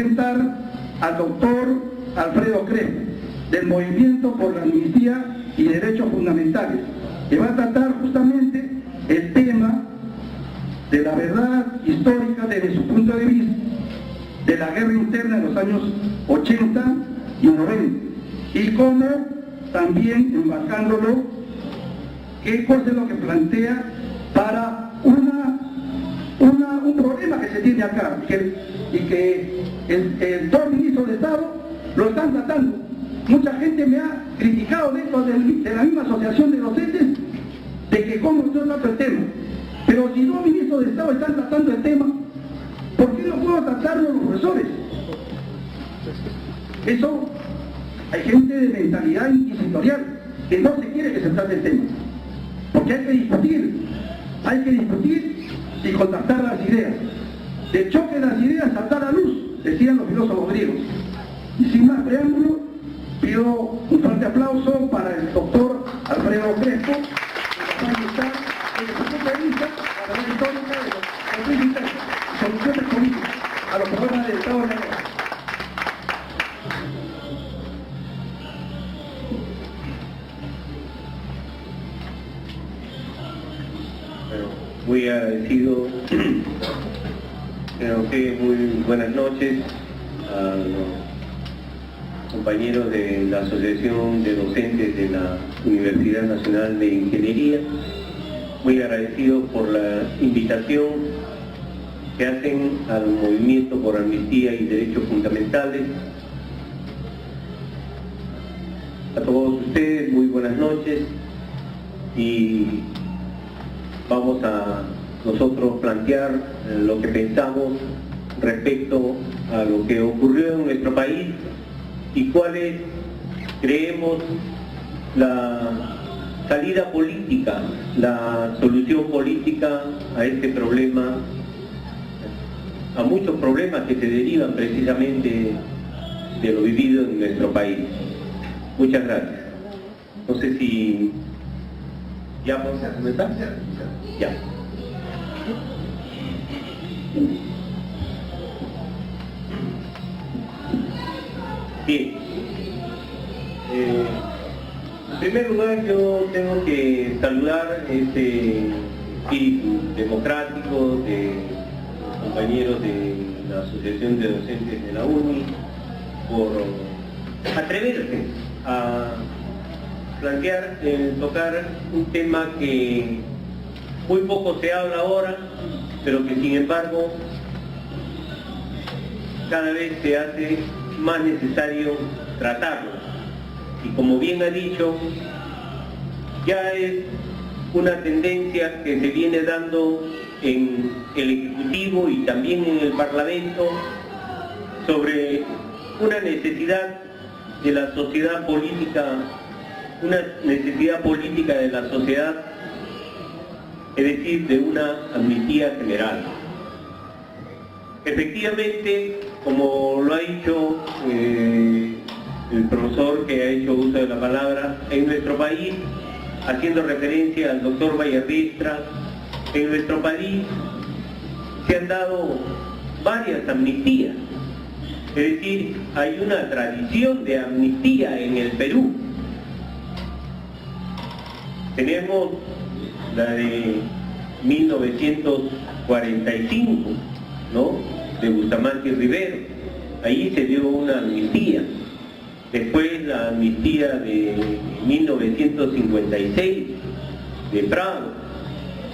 Presentar al doctor Alfredo Crespo, del Movimiento por la Amnistía y Derechos Fundamentales, que va a tratar justamente el tema de la verdad histórica desde su punto de vista, de la guerra interna en los años 80 y 90, y cómo también embarcándolo, qué cosa es lo que plantea para un problema que se tiene acá, y que el dos ministros de Estado lo están tratando. Mucha gente me ha criticado dentro de la misma asociación de docentes de que cómo yo trato el tema. Pero si dos ministros de Estado están tratando el tema, ¿por qué no puedo tratarlo los profesores? Eso, hay gente de mentalidad inquisitorial que no se quiere que se trate el tema. Porque hay que discutir y contrastar las ideas. De choque de las ideas saltar a luz, decían los filósofos griegos. Y sin más preámbulo, pido un fuerte aplauso para el doctor Alfredo Crespo, que va a ilustrar desde su punto de vista la verdad histórica de los conflictos internos y soluciones políticas a los problemas del Estado de la guerra. Muy agradecido a ustedes, muy buenas noches a los compañeros de la Asociación de Docentes de la Universidad Nacional de Ingeniería, muy agradecido por la invitación que hacen al Movimiento por Amnistía y Derechos Fundamentales. A todos ustedes, muy buenas noches, y vamos a nosotros plantear lo que pensamos respecto a lo que ocurrió en nuestro país y cuál es, creemos, la salida política, la solución política a este problema, a muchos problemas que se derivan precisamente de lo vivido en nuestro país. Muchas gracias. No sé si ya vamos a comenzar. Ya. Bien. En primer lugar, yo tengo que saludar este espíritu democrático de los compañeros de la Asociación de Docentes de la UNI por atreverse a plantear, tocar un tema que muy poco se habla ahora, pero que sin embargo cada vez se hace más necesario tratarlo. Y como bien ha dicho, ya es una tendencia que se viene dando en el Ejecutivo y también en el Parlamento sobre una necesidad de la sociedad política, una necesidad política de la sociedad, es decir, de una amnistía general. Efectivamente, como lo ha dicho el profesor que ha hecho uso de la palabra, en nuestro país, haciendo referencia al doctor Valladestra, en nuestro país se han dado varias amnistías, es decir, hay una tradición de amnistía en el Perú. Tenemos la de 1945, ¿no?, de Bustamante y Rivero. Ahí se dio una amnistía. Después la amnistía de 1956 de Prado,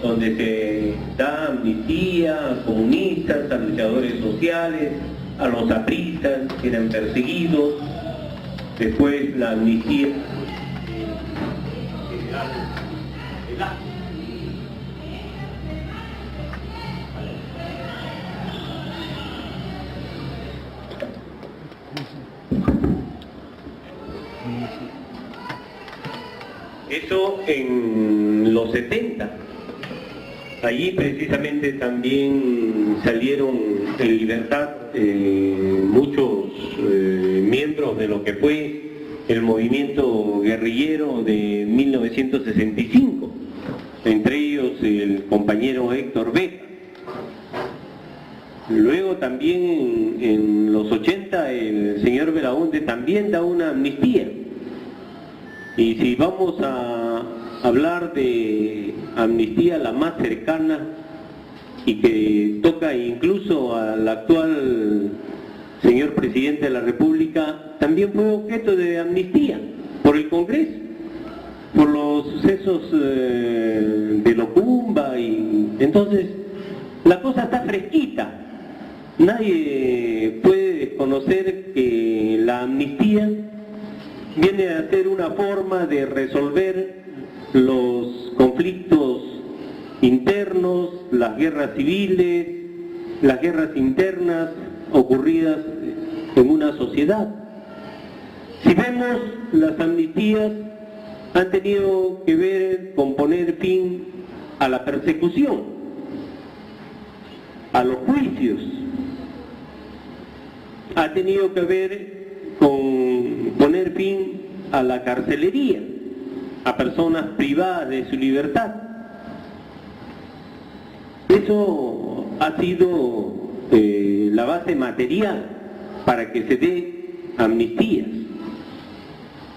donde se da amnistía a comunistas, a luchadores sociales, a los apristas que eran perseguidos. Después la amnistía eso en los 70. Allí precisamente también salieron en libertad muchos miembros de lo que fue el movimiento guerrillero de 1965, entre ellos el compañero Héctor Beca. Luego también en los 80 el señor Belaúnde también da una amnistía. Y si vamos a hablar de amnistía la más cercana y que toca incluso al actual señor presidente de la República, también fue objeto de amnistía por el Congreso, por los sucesos de Locumba, y entonces la cosa está fresquita. Nadie puede desconocer que la amnistía viene a ser una forma de resolver los conflictos internos, las guerras civiles, las guerras internas ocurridas en una sociedad. Si vemos, las amnistías han tenido que ver con poner fin a la persecución, a los juicios, ha tenido que ver con poner fin a la carcelería, a personas privadas de su libertad. Eso ha sido la base material para que se dé amnistías,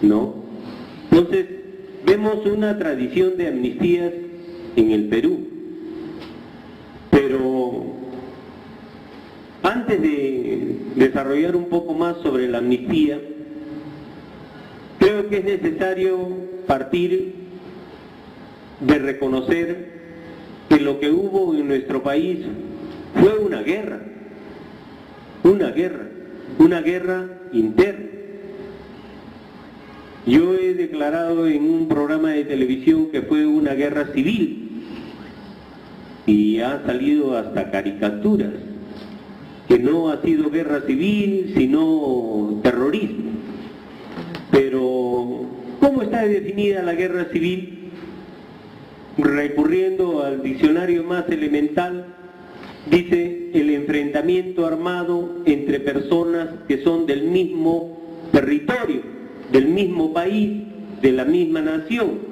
¿no? Entonces, vemos una tradición de amnistías en el Perú, pero antes de desarrollar un poco más sobre la amnistía, creo que es necesario partir de reconocer que lo que hubo en nuestro país fue una guerra interna. Yo he declarado en un programa de televisión que fue una guerra civil y ha salido hasta caricaturas, que no ha sido guerra civil sino terrorismo. Pero ¿cómo está definida la guerra civil? Recurriendo al diccionario más elemental, dice: el enfrentamiento armado entre personas que son del mismo territorio, del mismo país, de la misma nación.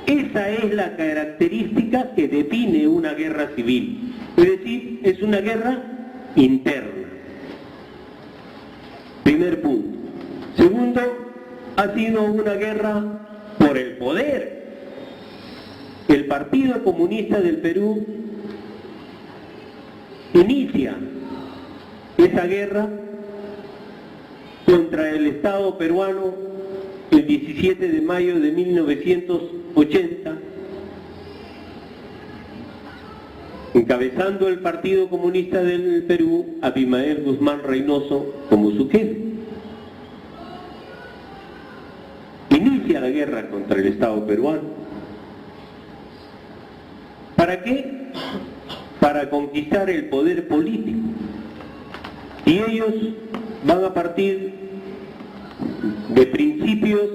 Esa es la característica que define una guerra civil, es decir, es una guerra interna. Primer punto. Segundo, ha sido una guerra por el poder. El Partido Comunista del Perú inicia esa guerra contra el Estado peruano el 17 de mayo de 1980, encabezando el Partido Comunista del Perú a Abimael Guzmán Reynoso como su jefe. Inicia la guerra contra el Estado peruano. ¿Para qué? Para conquistar el poder político. Y ellos van a partir de principios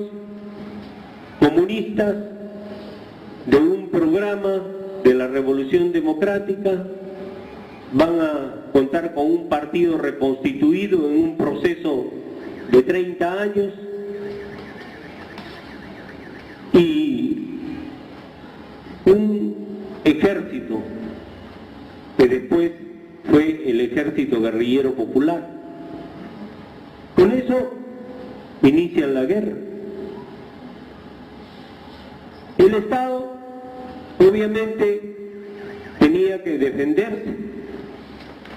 comunistas, de un programa de la Revolución Democrática, van a contar con un partido reconstituido en un proceso de 30 años y un ejército que después fue el Ejército Guerrillero Popular. Con eso inician la guerra. El Estado obviamente tenía que defenderse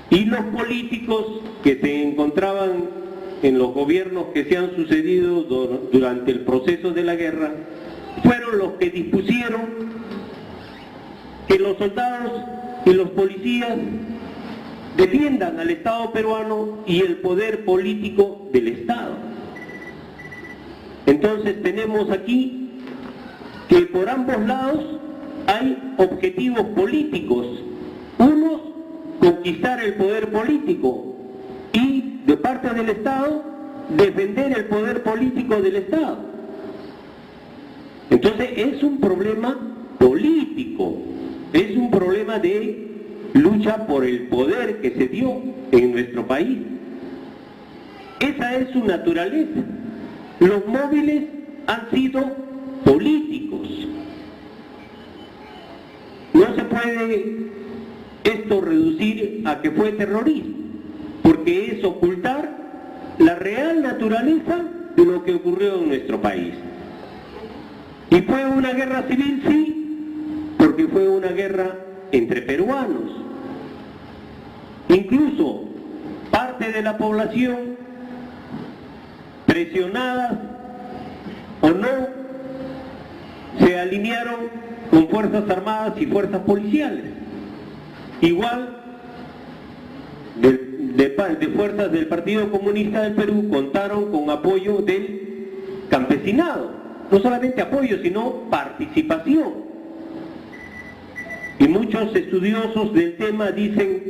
y los políticos que se encontraban en los gobiernos que se han sucedido durante el proceso de la guerra fueron los que dispusieron que los soldados y los policías defiendan al Estado peruano y el poder político del Estado. Entonces tenemos aquí que por ambos lados hay objetivos políticos. Unos, conquistar el poder político y de parte del Estado, defender el poder político del Estado. Entonces es un problema político, es un problema de lucha por el poder que se dio en nuestro país. Esa es su naturaleza. Los móviles han sido políticos. No se puede esto reducir a que fue terrorismo, porque es ocultar la real naturaleza de lo que ocurrió en nuestro país. Y fue una guerra civil, sí, porque fue una guerra entre peruanos. Incluso parte de la población, presionada o no, se alinearon con fuerzas armadas y fuerzas policiales. Igual de fuerzas del Partido Comunista del Perú contaron con apoyo del campesinado. No solamente apoyo, sino participación. Y muchos estudiosos del tema dicen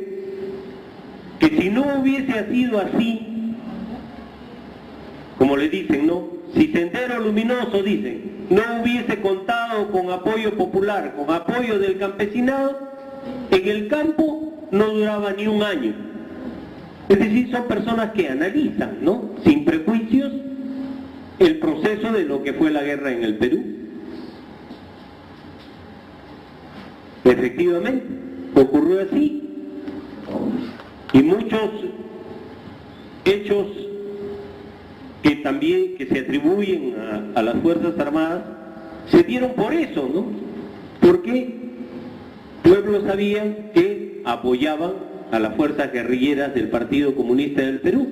que si no hubiese sido así, como le dicen, ¿no? Si Sendero Luminoso, dicen, no hubiese contado con apoyo popular, con apoyo del campesinado, en el campo no duraba ni un año. Es decir, son personas que analizan, ¿no?, sin prejuicios, el proceso de lo que fue la guerra en el Perú. Efectivamente, ocurrió así. Y muchos hechos que también se atribuyen a las Fuerzas Armadas se dieron por eso, ¿no? Porque pueblos sabían que apoyaban a las fuerzas guerrilleras del Partido Comunista del Perú.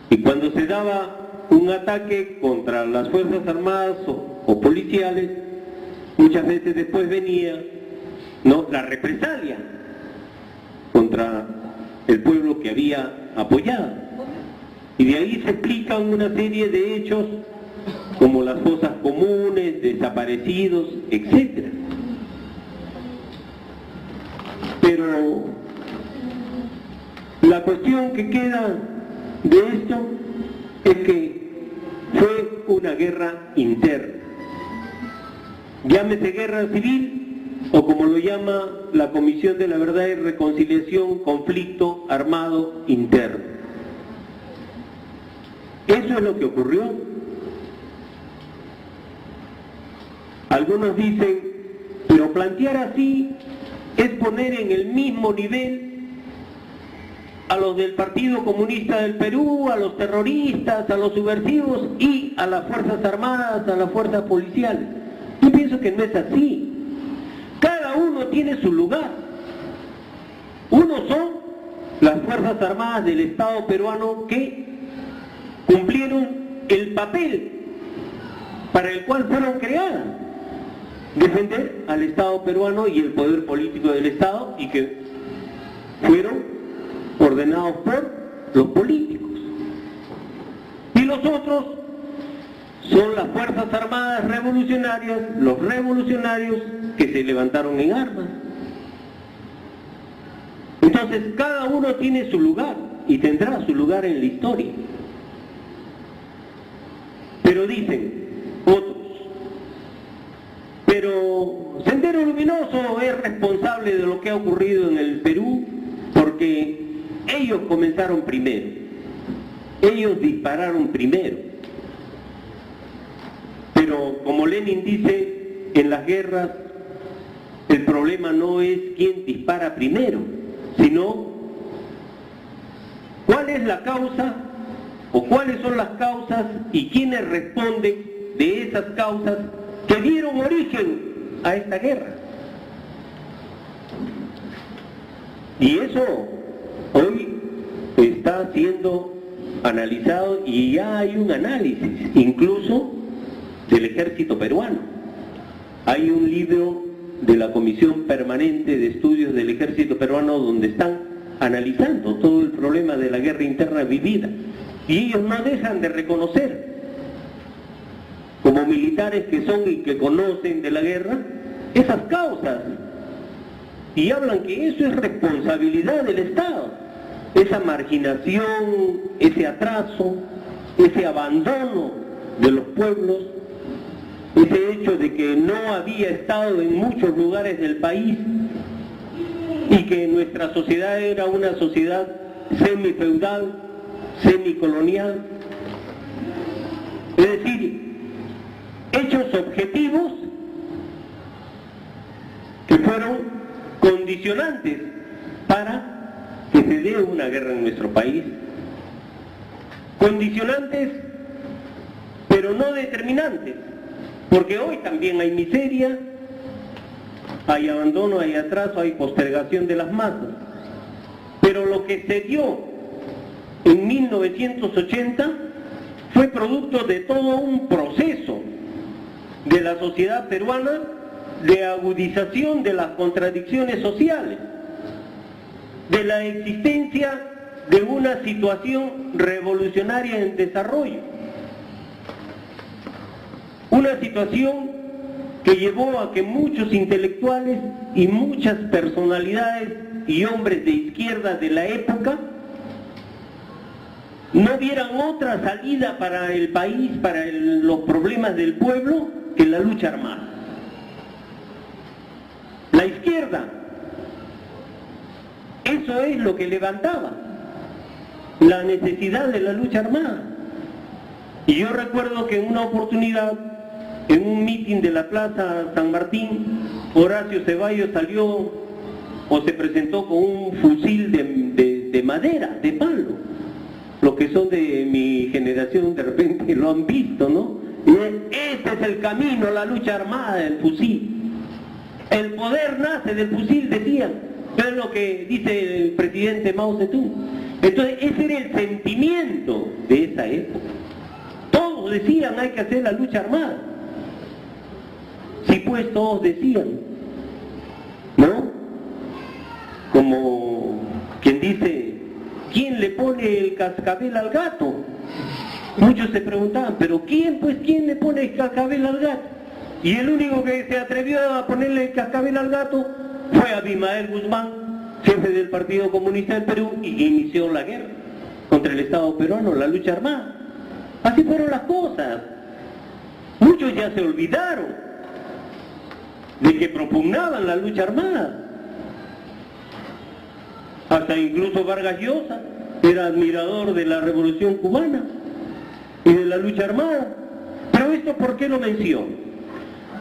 Y cuando se daba un ataque contra las Fuerzas Armadas o policiales, muchas veces después venía, ¿no?, la represalia contra el pueblo que había apoyado. Y de ahí se explican una serie de hechos como las fosas comunes, desaparecidos, etc. Pero la cuestión que queda de esto es que fue una guerra interna. Llámese guerra civil o, como lo llama la Comisión de la Verdad y Reconciliación, conflicto armado interno. Eso es lo que ocurrió. Algunos dicen, pero plantear así es poner en el mismo nivel a los del Partido Comunista del Perú, a los terroristas, a los subversivos y a las Fuerzas Armadas, a las fuerzas policiales. Yo pienso que no es así. Cada uno tiene su lugar. Unos son las Fuerzas Armadas del Estado peruano que cumplieron el papel para el cual fueron creadas: defender al Estado peruano y el poder político del Estado, y que fueron ordenados por los políticos. Y los otros son las Fuerzas Armadas revolucionarias, los revolucionarios que se levantaron en armas. Entonces cada uno tiene su lugar y tendrá su lugar en la historia. Pero dicen otros, pero Sendero Luminoso es responsable de lo que ha ocurrido en el Perú porque ellos comenzaron primero, ellos dispararon primero. Pero como Lenin dice, en las guerras el problema no es quién dispara primero, sino cuál es la causa o cuáles son las causas y quiénes responden de esas causas que dieron origen a esta guerra. Y eso hoy está siendo analizado y ya hay un análisis, incluso del ejército peruano. Hay un libro de la Comisión Permanente de Estudios del Ejército Peruano donde están analizando todo el problema de la guerra interna vivida. Y ellos no dejan de reconocer, como militares que son y que conocen de la guerra, esas causas. Y hablan que eso es responsabilidad del Estado. Esa marginación, ese atraso, ese abandono de los pueblos, ese hecho de que no había Estado en muchos lugares del país y que nuestra sociedad era una sociedad semifeudal, semicolonial. Es decir, hechos objetivos que fueron condicionantes para que se dé una guerra en nuestro país. Condicionantes, pero no determinantes, porque hoy también hay miseria, hay abandono, hay atraso, hay postergación de las masas. Pero lo que se dio en 1980 fue producto de todo un proceso de la sociedad peruana de agudización de las contradicciones sociales, de la existencia de una situación revolucionaria en desarrollo, una situación que llevó a que muchos intelectuales y muchas personalidades y hombres de izquierda de la época no vieran otra salida para el país, para los problemas del pueblo, que la lucha armada. La izquierda, eso es lo que levantaba, la necesidad de la lucha armada. Y yo recuerdo que en una oportunidad, en un mitin de la Plaza San Martín, Horacio Ceballos salió o se presentó con un fusil de madera, de palo. Los que son de mi generación de repente lo han visto, ¿no? Y este es el camino, la lucha armada, el fusil. El poder nace del fusil, decían. Eso es lo que dice el presidente Mao Zedong. Entonces, ese era el sentimiento de esa época. Todos decían, hay que hacer la lucha armada. Sí, pues todos decían, ¿no? Como quien dice, ¿quién le pone el cascabel al gato? Muchos se preguntaban, ¿pero quién le pone el cascabel al gato? Y el único que se atrevió a ponerle el cascabel al gato fue Abimael Guzmán, jefe del Partido Comunista del Perú, y inició la guerra contra el Estado peruano, la lucha armada. Así fueron las cosas. Muchos ya se olvidaron de que propugnaban la lucha armada. Hasta incluso Vargas Llosa era admirador de la Revolución Cubana y de la lucha armada. Pero esto, ¿por qué lo menciono?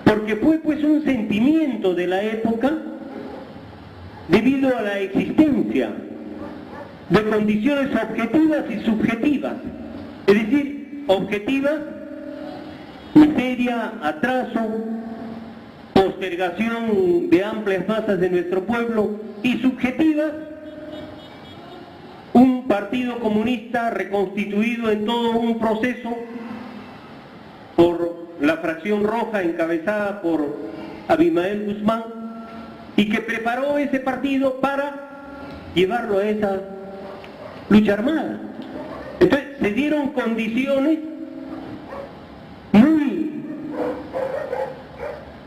Porque fue pues un sentimiento de la época debido a la existencia de condiciones objetivas y subjetivas. Es decir, objetivas, miseria, atraso, postergación de amplias masas de nuestro pueblo, y subjetivas, un partido comunista reconstituido en todo un proceso por la fracción roja encabezada por Abimael Guzmán, y que preparó ese partido para llevarlo a esa lucha armada. Entonces se dieron condiciones muy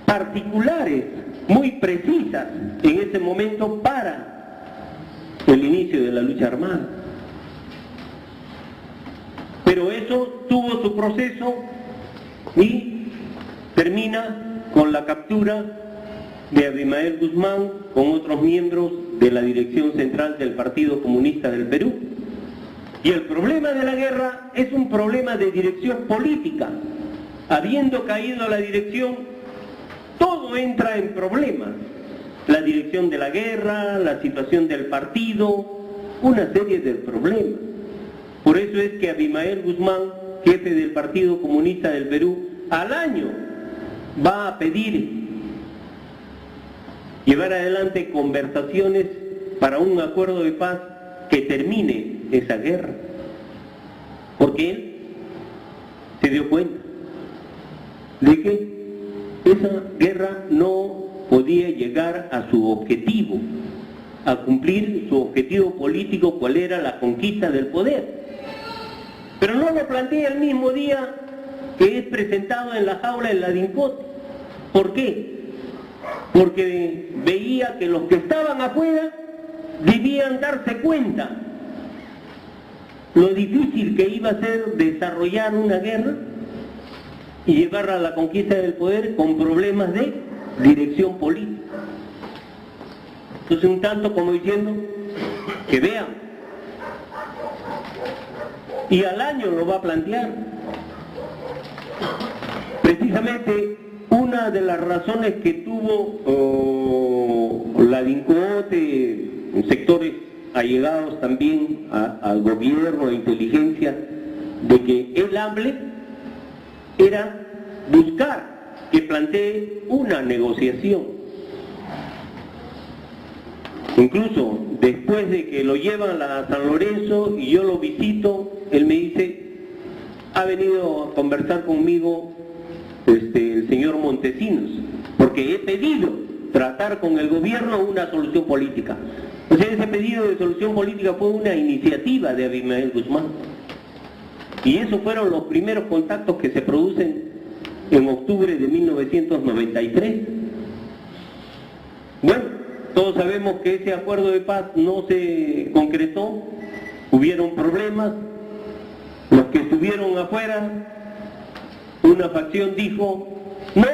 particulares, muy precisas en ese momento para el inicio de la lucha armada. Pero eso tuvo su proceso y termina con la captura de Abimael Guzmán con otros miembros de la dirección central del Partido Comunista del Perú. Y el problema de la guerra es un problema de dirección política. Habiendo caído la dirección, todo entra en problemas. La dirección de la guerra, la situación del partido, una serie de problemas. Por eso es que Abimael Guzmán, jefe del Partido Comunista del Perú, al año va a pedir llevar adelante conversaciones para un acuerdo de paz que termine esa guerra, porque él se dio cuenta de que esa guerra no podía llegar a su objetivo, a cumplir su objetivo político, cuál era la conquista del poder. Pero no lo plantea el mismo día que es presentado en la jaula en la DINCOT. ¿Por qué? Porque veía que los que estaban afuera debían darse cuenta lo difícil que iba a ser desarrollar una guerra y llevarla a la conquista del poder con problemas de dirección política. Entonces, un tanto como diciendo que vean, y al año lo va a plantear. Precisamente una de las razones que tuvo la DINCOTE, sectores allegados también al gobierno, a inteligencia, de que el hambre era buscar que plantee una negociación. Incluso después de que lo llevan a San Lorenzo y yo lo visito, él me dice, ha venido a conversar conmigo el señor Montesinos, porque he pedido tratar con el gobierno una solución política. O sea, ese pedido de solución política fue una iniciativa de Abimael Guzmán. Y esos fueron los primeros contactos que se producen en octubre de 1993. Bueno, todos sabemos que ese acuerdo de paz no se concretó, hubieron problemas, los que estuvieron afuera, una facción dijo, no,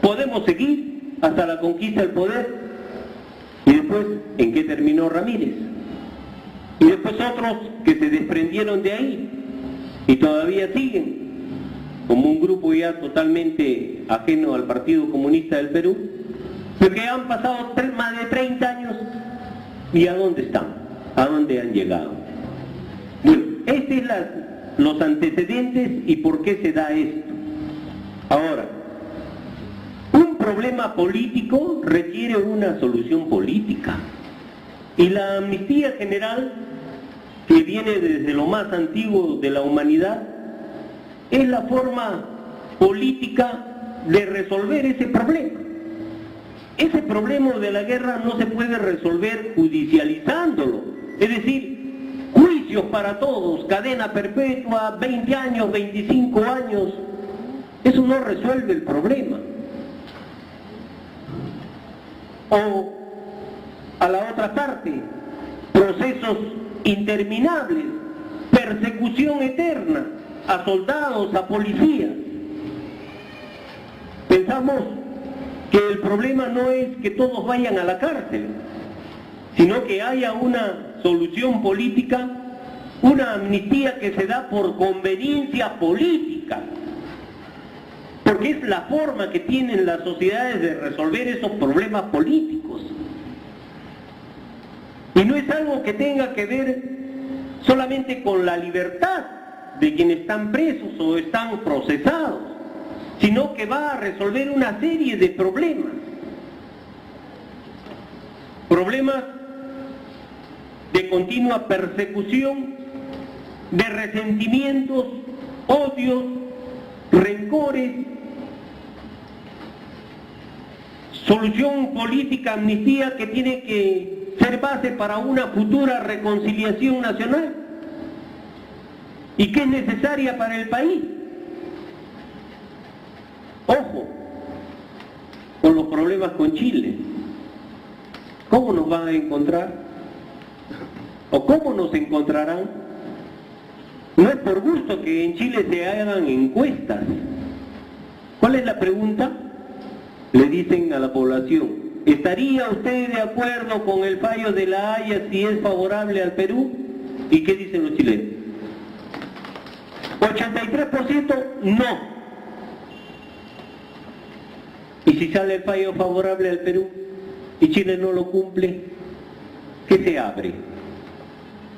podemos seguir hasta la conquista del poder. Y después, ¿en qué terminó Ramírez? Y después otros que se desprendieron de ahí y todavía siguen, como un grupo ya totalmente ajeno al Partido Comunista del Perú, porque han pasado más de 30 años, ¿y a dónde están? ¿A dónde han llegado? Bueno, estos son los antecedentes y por qué se da esto. Ahora, un problema político requiere una solución política. Y la amnistía general, que viene desde lo más antiguo de la humanidad, es la forma política de resolver ese problema. Ese problema de la guerra no se puede resolver judicializándolo, es decir, juicios para todos, cadena perpetua, 20 años, 25 años, eso no resuelve el problema. O a la otra parte, procesos interminables, persecución eterna a soldados, a policías. Pensamos que el problema no es que todos vayan a la cárcel, sino que haya una solución política, una amnistía que se da por conveniencia política, porque es la forma que tienen las sociedades de resolver esos problemas políticos. Y no es algo que tenga que ver solamente con la libertad de quienes están presos o están procesados, sino que va a resolver una serie de problemas. Problemas de continua persecución, de resentimientos, odios, rencores, solución política, amnistía que tiene que ser base para una futura reconciliación nacional y que es necesaria para el país. Ojo con los problemas con Chile. ¿Cómo nos van a encontrar? ¿O cómo nos encontrarán? No es por gusto que en Chile se hagan encuestas. ¿Cuál es la pregunta? Le dicen a la población, ¿estaría usted de acuerdo con el fallo de La Haya si es favorable al Perú? ¿Y qué dicen los chilenos? 83% no. Y si sale el fallo favorable al Perú y Chile no lo cumple, ¿qué se abre?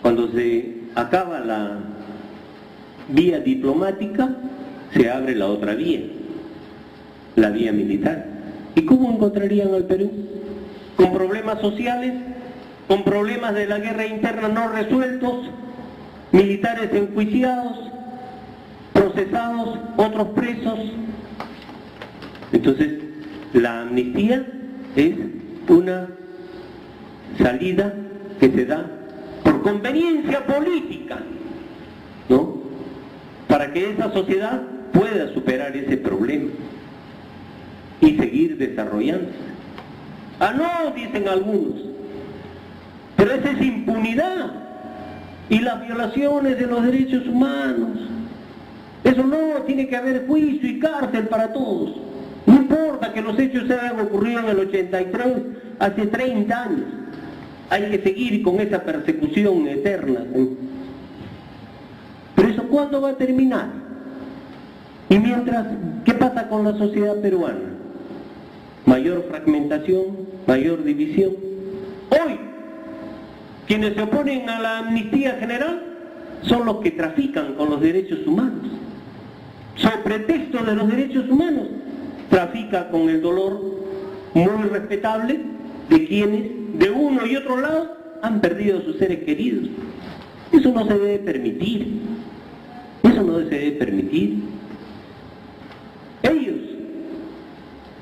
Cuando se acaba la vía diplomática, se abre la otra vía, la vía militar. ¿Y cómo encontrarían al Perú? Con problemas sociales, con problemas de la guerra interna no resueltos, militares enjuiciados, procesados, otros presos. Entonces, la amnistía es una salida que se da por conveniencia política, ¿no? Para que esa sociedad pueda superar ese problema y seguir desarrollándose. Ah, no, dicen algunos, pero esa es impunidad y las violaciones de los derechos humanos. Eso no, tiene que haber juicio y cárcel para todos. No importa que los hechos se hayan ocurrido en el 83, hace 30 años. Hay que seguir con esa persecución eterna. Pero eso, ¿cuándo va a terminar? Y mientras, ¿qué pasa con la sociedad peruana? mayor fragmentación, mayor división. Hoy, quienes se oponen a la amnistía general son los que trafican con los derechos humanos. Sobre pretexto de los derechos humanos, trafica con el dolor muy respetable de quienes, de uno y otro lado, han perdido a sus seres queridos. Eso no se debe permitir. Eso no se debe permitir. Ellos,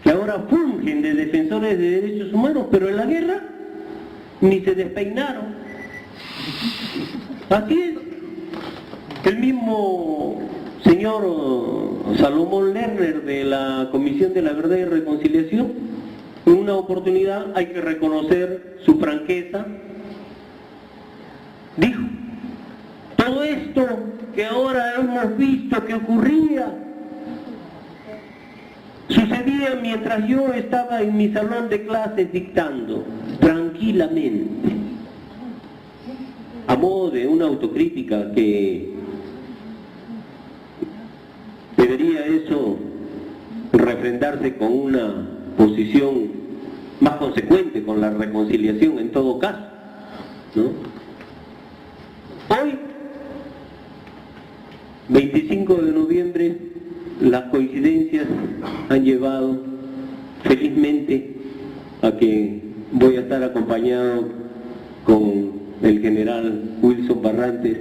que ahora fungen de defensores de derechos humanos, pero en la guerra ni se despeinaron. Así es. El mismo señor Salomón Lerner de la Comisión de la Verdad y Reconciliación, en una oportunidad, hay que reconocer su franqueza, dijo: todo esto que ahora hemos visto que ocurría, sucedía mientras yo estaba en mi salón de clases dictando, tranquilamente. A modo de una autocrítica que debería eso refrendarse con una posición más consecuente con la reconciliación en todo caso, ¿no? Hoy, 25 de noviembre, las coincidencias han llevado felizmente a que voy a estar acompañado con el general Wilson Barrantes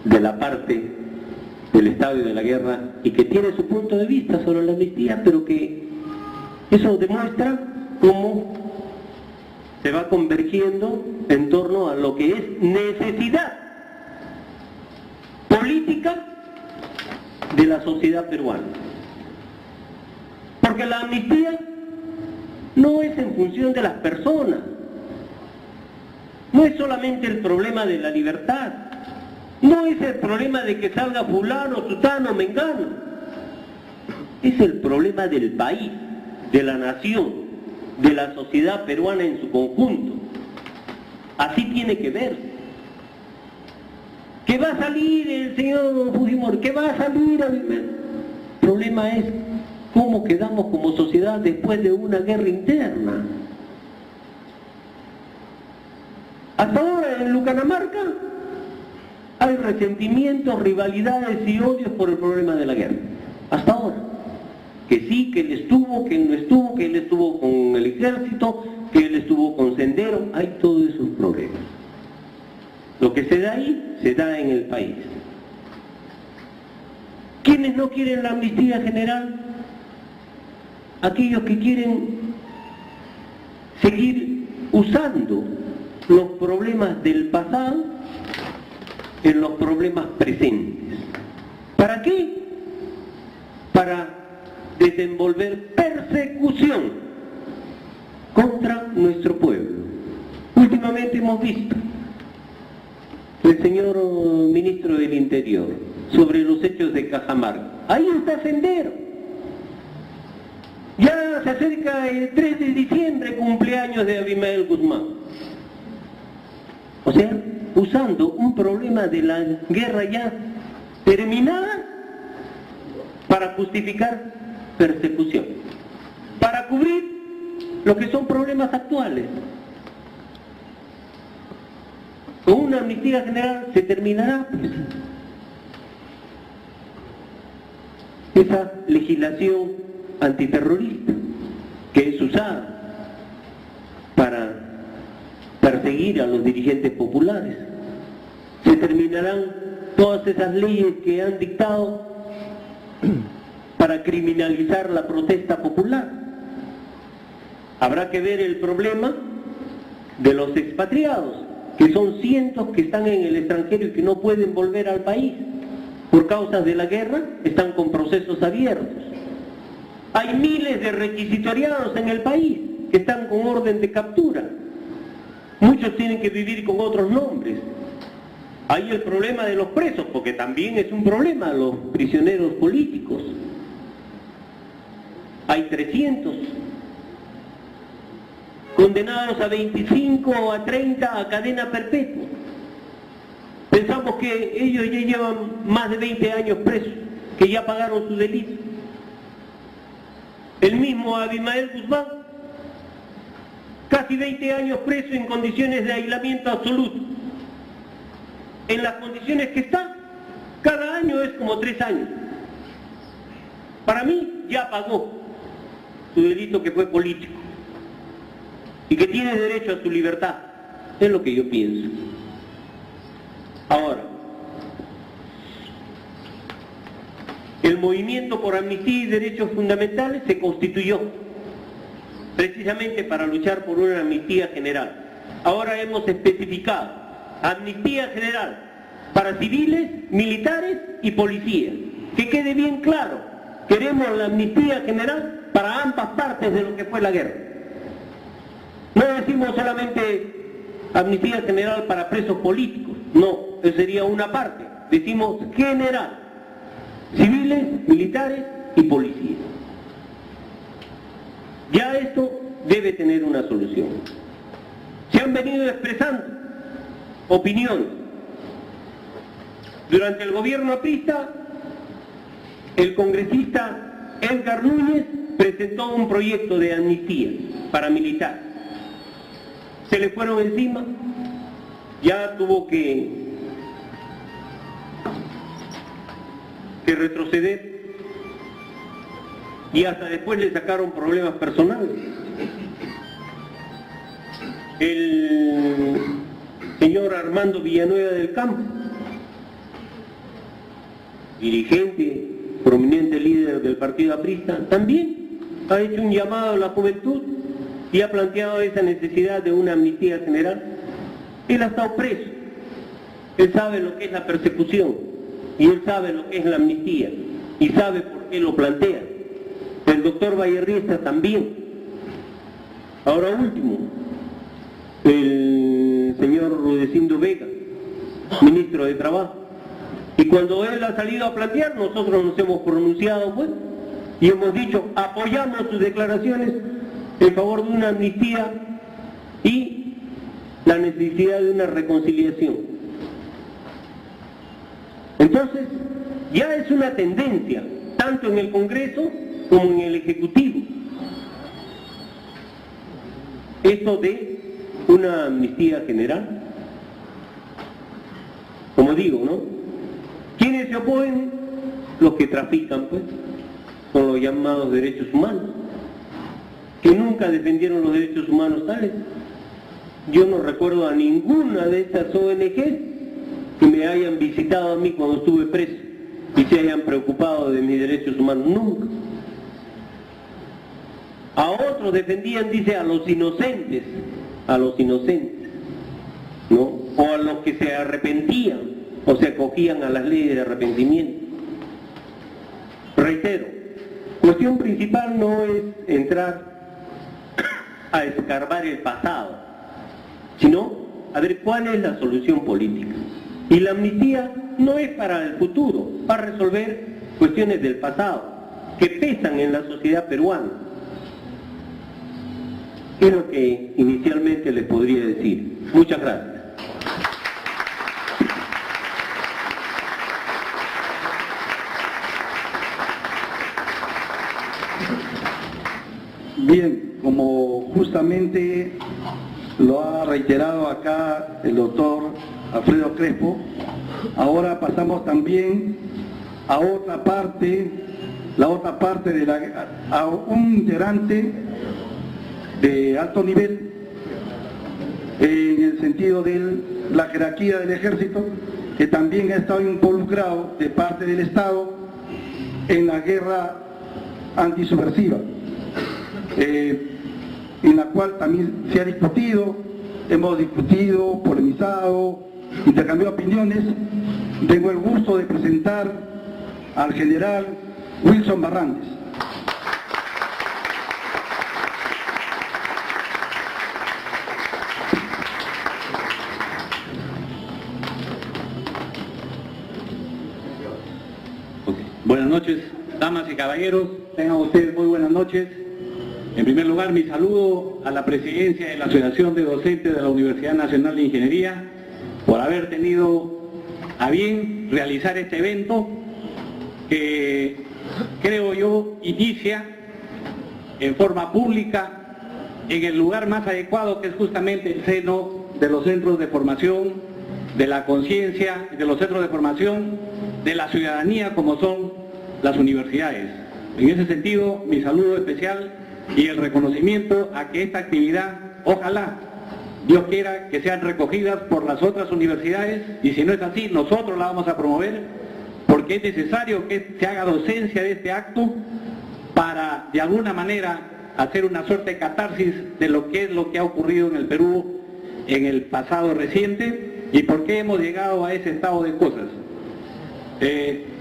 de la parte del Estado y de la Guerra, y que tiene su punto de vista sobre la amnistía, pero que eso demuestra cómo se va convergiendo en torno a lo que es necesidad política de la sociedad peruana. Porque la amnistía no es en función de las personas, no es solamente el problema de la libertad, no es el problema de que salga fulano, sutano, mengano, es el problema del país, de la nación, de la sociedad peruana en su conjunto. Así tiene que verse. ¿Qué va a salir el señor Fujimori? ¿Qué va a salir? El problema es cómo quedamos como sociedad después de una guerra interna. Hasta ahora en Lucanamarca hay resentimientos, rivalidades y odios por el problema de la guerra. Hasta ahora. Que sí, que él estuvo, que él no estuvo, que él estuvo con el ejército, que él estuvo con Sendero, hay todos esos problemas. Lo que se da ahí, se da en el país. ¿Quiénes no quieren la amnistía general? Aquellos que quieren seguir usando los problemas del pasado en los problemas presentes. ¿Para qué? Para desenvolver persecución contra nuestro pueblo. Últimamente hemos visto el señor ministro del Interior sobre los hechos de Cajamarca. Ahí está Sendero. Ya se acerca el 3 de diciembre, cumpleaños de Abimael Guzmán. O sea, usando un problema de la guerra ya terminada para justificar persecución, para cubrir lo que son problemas actuales. Con una amnistía general se terminará esa legislación antiterrorista que es usada para perseguir a los dirigentes populares. Se terminarán todas esas leyes que han dictado para criminalizar la protesta popular. Habrá que ver el problema de los expatriados, que son cientos que están en el extranjero y que no pueden volver al país. Por causas de la guerra, están con procesos abiertos. Hay miles de requisitoriados en el país que están con orden de captura. Muchos tienen que vivir con otros nombres. Hay el problema de los presos, porque también es un problema los prisioneros políticos. Hay 300 condenados a 25 o a 30 a cadena perpetua. Pensamos que ellos ya llevan más de 20 años presos, que ya pagaron su delito. El mismo Abimael Guzmán casi 20 años preso en condiciones de aislamiento absoluto. En las condiciones que está, cada año es como 3 años. Para mí ya pagó su delito, que fue político, y que tiene derecho a su libertad. Es lo que yo pienso. Ahora, el movimiento por amnistía y derechos fundamentales se constituyó precisamente para luchar por una amnistía general. Ahora hemos especificado amnistía general para civiles, militares y policías. Que quede bien claro, queremos la amnistía general para ambas partes de lo que fue la guerra. No decimos solamente amnistía general para presos políticos, no, eso sería una parte. Decimos general, civiles, militares y policías. Ya esto debe tener una solución. Se han venido expresando opiniones. Durante el gobierno aprista, el congresista Edgar Núñez presentó un proyecto de amnistía para militares. Se le fueron encima, ya tuvo que retroceder, y hasta después le sacaron problemas personales. El señor Armando Villanueva del Campo, dirigente, prominente líder del partido aprista, también ha hecho un llamado a la juventud y ha planteado esa necesidad de una amnistía general. Él ha estado preso, él sabe lo que es la persecución y él sabe lo que es la amnistía y sabe por qué lo plantea. El doctor Vallerriesta también. Ahora último, el señor Rudecindo Vega, ministro de Trabajo. Y cuando él ha salido a plantear, nosotros nos hemos pronunciado, pues, y hemos dicho, apoyamos sus declaraciones en favor de una amnistía y la necesidad de una reconciliación. Entonces, ya es una tendencia, tanto en el Congreso como en el Ejecutivo, esto de una amnistía general. Como digo, ¿no? ¿Quiénes se oponen? Los que trafican, pues, con los llamados derechos humanos, que nunca defendieron los derechos humanos tales. Yo no recuerdo a ninguna de estas ONG que me hayan visitado a mí cuando estuve preso y se hayan preocupado de mis derechos humanos, nunca. A otros defendían, dice, a los inocentes, ¿no? O a los que se arrepentían o se acogían a las leyes de arrepentimiento. Reitero, cuestión principal no es entrar a escarbar el pasado, sino a ver cuál es la solución política. Y la amnistía no es para el futuro, para resolver cuestiones del pasado que pesan en la sociedad peruana. Es lo que inicialmente les podría decir. Muchas gracias. Bien, como justamente lo ha reiterado acá el doctor Alfredo Crespo, ahora pasamos también a otra parte, a un integrante de alto nivel en el sentido de la jerarquía del ejército, que también ha estado involucrado de parte del Estado en la guerra antisubversiva, en la cual también se ha discutido, hemos discutido, polemizado, intercambiado opiniones. Tengo el gusto de presentar al general Wilson Barrantes. Buenas noches, damas y caballeros, tengan ustedes muy buenas noches. En primer lugar, mi saludo a la presidencia de la Asociación de Docentes de la Universidad Nacional de Ingeniería por haber tenido a bien realizar este evento que, creo yo, inicia en forma pública en el lugar más adecuado, que es justamente el seno de los centros de formación, de la conciencia, de los centros de formación de la ciudadanía, como son las universidades. En ese sentido, mi saludo especial y el reconocimiento a que esta actividad, ojalá Dios quiera que sean recogidas por las otras universidades, y si no es así, nosotros la vamos a promover, porque es necesario que se haga docencia de este acto para, de alguna manera, hacer una suerte de catarsis de lo que ha ocurrido en el Perú en el pasado reciente y por qué hemos llegado a ese estado de cosas.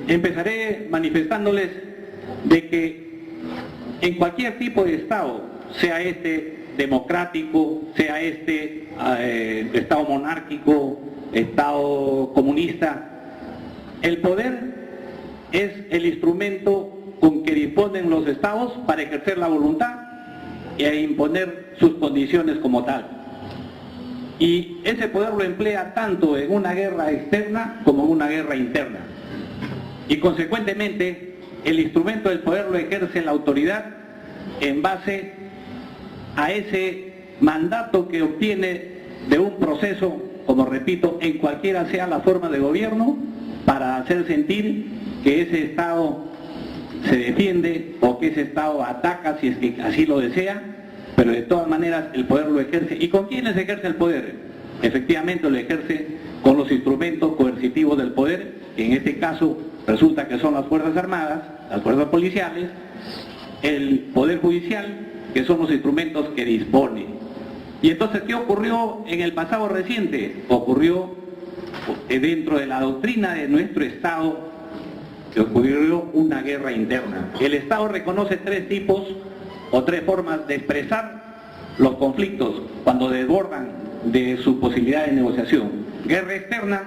Empezaré manifestándoles de que en cualquier tipo de estado, sea este democrático, sea este estado monárquico, estado comunista, el poder es el instrumento con que disponen los estados para ejercer la voluntad e imponer sus condiciones como tal. Y ese poder lo emplea tanto en una guerra externa como en una guerra interna. Y consecuentemente, el instrumento del poder lo ejerce la autoridad en base a ese mandato que obtiene de un proceso, como repito, en cualquiera sea la forma de gobierno, para hacer sentir que ese Estado se defiende o que ese Estado ataca si es que así lo desea, pero de todas maneras el poder lo ejerce. ¿Y con quiénes ejerce el poder? Efectivamente lo ejerce con los instrumentos coercitivos del poder, que en este caso resulta que son las Fuerzas Armadas, las Fuerzas Policiales, el Poder Judicial, que son los instrumentos que dispone. Y entonces, ¿qué ocurrió en el pasado reciente? Ocurrió dentro de la doctrina de nuestro Estado, que ocurrió una guerra interna. El Estado reconoce tres tipos o tres formas de expresar los conflictos cuando desbordan de su posibilidad de negociación. Guerra externa,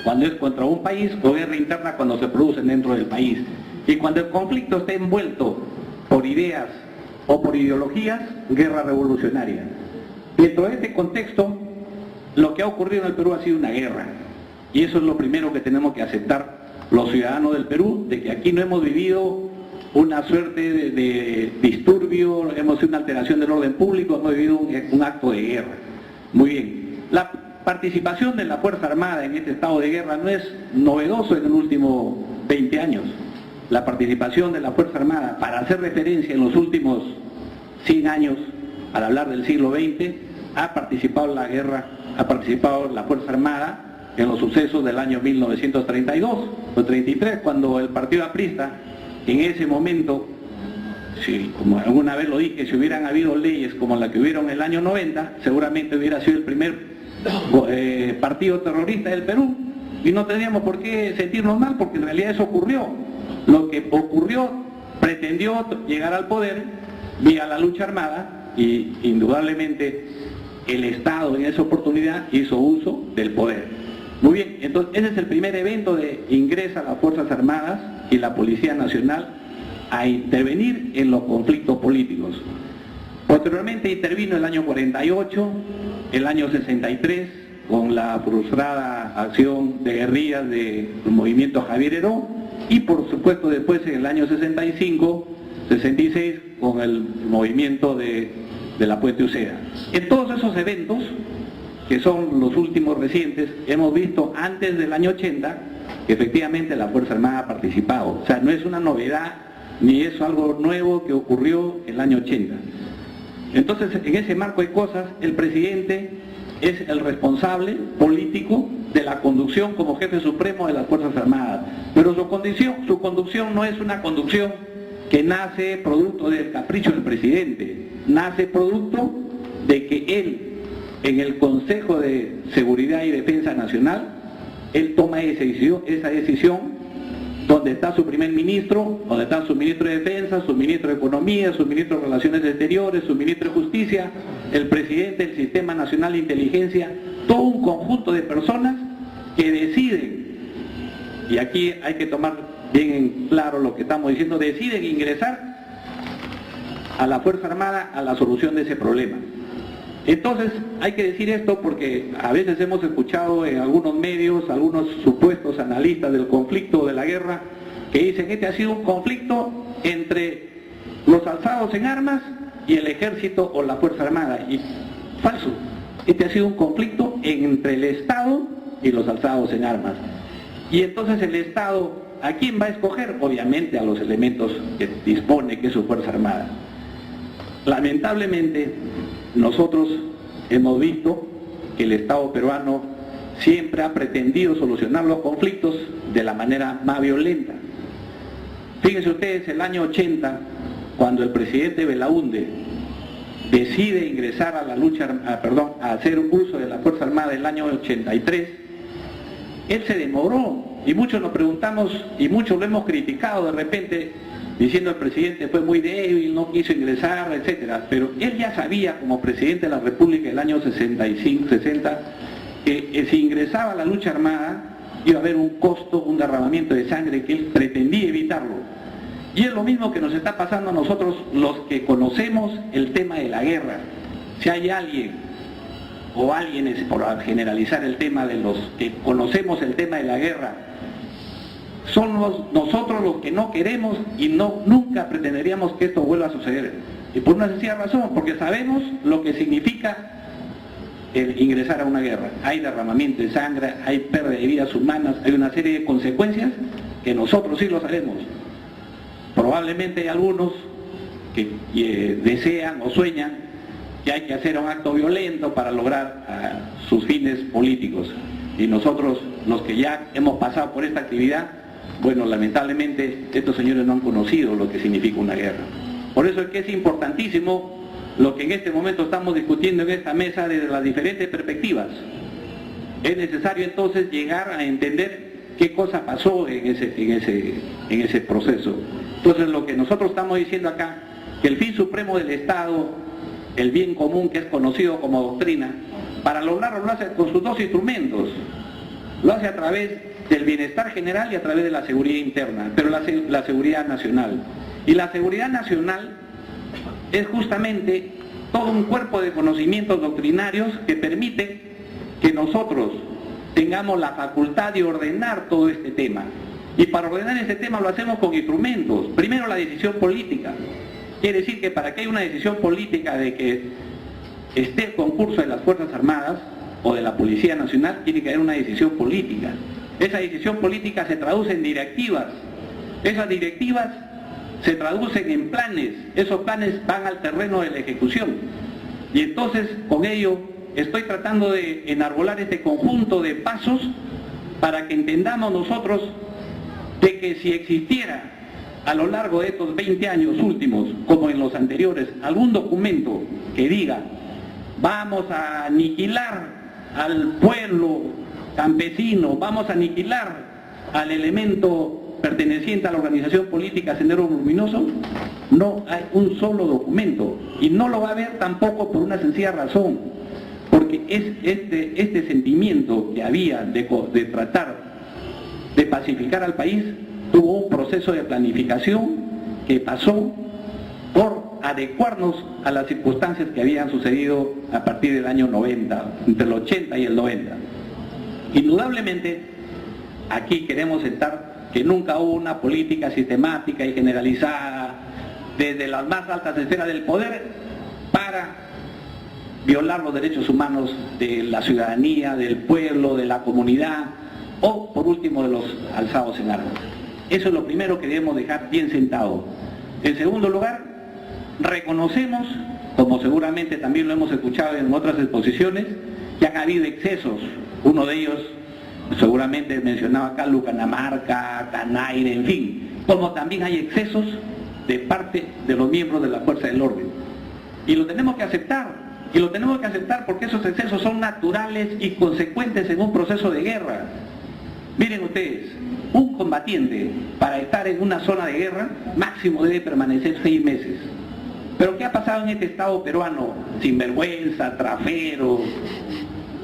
cuando es contra un país, o guerra interna cuando se producen dentro del país. Y cuando el conflicto está envuelto por ideas o por ideologías, guerra revolucionaria. Dentro de este contexto, lo que ha ocurrido en el Perú ha sido una guerra. Y eso es lo primero que tenemos que aceptar los ciudadanos del Perú, de que aquí no hemos vivido una suerte de disturbio, hemos sido una alteración del orden público, hemos vivido un acto de guerra. Muy bien. La participación de la Fuerza Armada en este estado de guerra no es novedoso en los últimos 20 años. La participación de la Fuerza Armada, para hacer referencia en los últimos 100 años, al hablar del siglo XX, ha participado en la guerra, ha participado la Fuerza Armada en los sucesos del año 1932 o 33, cuando el partido aprista, en ese momento, si, como alguna vez lo dije, si hubieran habido leyes como la que hubieron en el año 90, seguramente hubiera sido el primer partido terrorista del Perú, y no tendríamos por qué sentirnos mal, porque en realidad eso ocurrió. Lo que ocurrió, pretendió llegar al poder vía la lucha armada, y indudablemente el Estado en esa oportunidad hizo uso del poder. Muy bien, entonces ese es el primer evento de ingresa las Fuerzas Armadas y la Policía Nacional a intervenir en los conflictos políticos. Posteriormente intervino el año 48, el año 63, con la frustrada acción de guerrillas del movimiento Javier Heró, y por supuesto después en el año 65, 66, con el movimiento de la Puente Uceda. En todos esos eventos, que son los últimos recientes, hemos visto antes del año 80 que efectivamente la Fuerza Armada ha participado. O sea, no es una novedad, ni es algo nuevo que ocurrió en el año 80. Entonces, en ese marco de cosas, el presidente es el responsable político de la conducción como jefe supremo de las Fuerzas Armadas. Pero su conducción no es una conducción que nace producto del capricho del presidente, nace producto de que él, en el Consejo de Seguridad y Defensa Nacional, él toma esa decisión, donde está su primer ministro, donde está su ministro de Defensa, su ministro de Economía, su ministro de Relaciones Exteriores, su ministro de Justicia, el presidente del Sistema Nacional de Inteligencia, todo un conjunto de personas que deciden, y aquí hay que tomar bien en claro lo que estamos diciendo, deciden ingresar a la Fuerza Armada a la solución de ese problema. Entonces, hay que decir esto porque a veces hemos escuchado en algunos medios, algunos supuestos analistas del conflicto, de la guerra, que dicen que este ha sido un conflicto entre los alzados en armas y el ejército o la Fuerza Armada. Y falso. Este ha sido un conflicto entre el Estado y los alzados en armas. Y entonces el Estado, ¿a quién va a escoger? Obviamente a los elementos que dispone, que es su Fuerza Armada. Lamentablemente, nosotros hemos visto que el Estado peruano siempre ha pretendido solucionar los conflictos de la manera más violenta. Fíjense ustedes, el año 80, cuando el presidente Belaúnde decide ingresar a la lucha, a hacer uso de la Fuerza Armada el año 83, él se demoró, y muchos nos preguntamos, y muchos lo hemos criticado de repente, diciendo el presidente fue muy débil, no quiso ingresar, etcétera. Pero él ya sabía, como presidente de la República el año 65, 60, que si ingresaba a la lucha armada iba a haber un costo, un derramamiento de sangre, que él pretendía evitarlo. Y es lo mismo que nos está pasando a nosotros, los que conocemos el tema de la guerra. Si hay alguien, o alguienes, por generalizar el tema de los que conocemos el tema de la guerra, somos nosotros los que no queremos y nunca pretenderíamos que esto vuelva a suceder. Y por una sencilla razón, porque sabemos lo que significa el ingresar a una guerra. Hay derramamiento de sangre, hay pérdida de vidas humanas, hay una serie de consecuencias que nosotros sí lo sabemos. Probablemente hay algunos que desean o sueñan que hay que hacer un acto violento para lograr sus fines políticos. Y nosotros, los que ya hemos pasado por esta actividad, bueno, lamentablemente estos señores no han conocido lo que significa una guerra. Por eso es que es importantísimo lo que en este momento estamos discutiendo en esta mesa desde las diferentes perspectivas. Es necesario entonces llegar a entender qué cosa pasó en ese proceso. Entonces lo que nosotros estamos diciendo acá, que el fin supremo del Estado, el bien común que es conocido como doctrina, para lograrlo lo hace con sus dos instrumentos. Lo hace a través del bienestar general y a través de la seguridad interna, pero la seguridad nacional. Y la seguridad nacional es justamente todo un cuerpo de conocimientos doctrinarios que permite que nosotros tengamos la facultad de ordenar todo este tema. Y para ordenar este tema lo hacemos con instrumentos. Primero, la decisión política. Quiere decir que para que haya una decisión política de que esté el concurso de las Fuerzas Armadas o de la Policía Nacional, tiene que haber una decisión política. Esa decisión política se traduce en directivas. Esas directivas se traducen en planes. Esos planes van al terreno de la ejecución. Y entonces, con ello, estoy tratando de enarbolar este conjunto de pasos para que entendamos nosotros de que si existiera a lo largo de estos 20 años últimos, como en los anteriores, algún documento que diga vamos a aniquilar al pueblo campesino, vamos a aniquilar al elemento perteneciente a la organización política Sendero Luminoso, no hay un solo documento, y no lo va a haber tampoco por una sencilla razón, porque es este sentimiento que había de tratar de pacificar al país, tuvo un proceso de planificación que pasó por adecuarnos a las circunstancias que habían sucedido a partir del año 90, entre el 80 y el 90. Indudablemente, aquí queremos sentar que nunca hubo una política sistemática y generalizada desde las más altas esferas del poder para violar los derechos humanos de la ciudadanía, del pueblo, de la comunidad, o por último de los alzados en armas. Eso es lo primero que debemos dejar bien sentado. En segundo lugar, reconocemos, como seguramente también lo hemos escuchado en otras exposiciones, que han habido excesos. Uno de ellos, seguramente mencionaba acá Lucanamarca, Canaire, en fin, como también hay excesos de parte de los miembros de la fuerza del orden. Y lo tenemos que aceptar. Y lo tenemos que aceptar porque esos excesos son naturales y consecuentes en un proceso de guerra. Miren ustedes, un combatiente para estar en una zona de guerra máximo debe permanecer 6 meses. Pero ¿qué ha pasado en este Estado peruano? Sinvergüenza, trafero,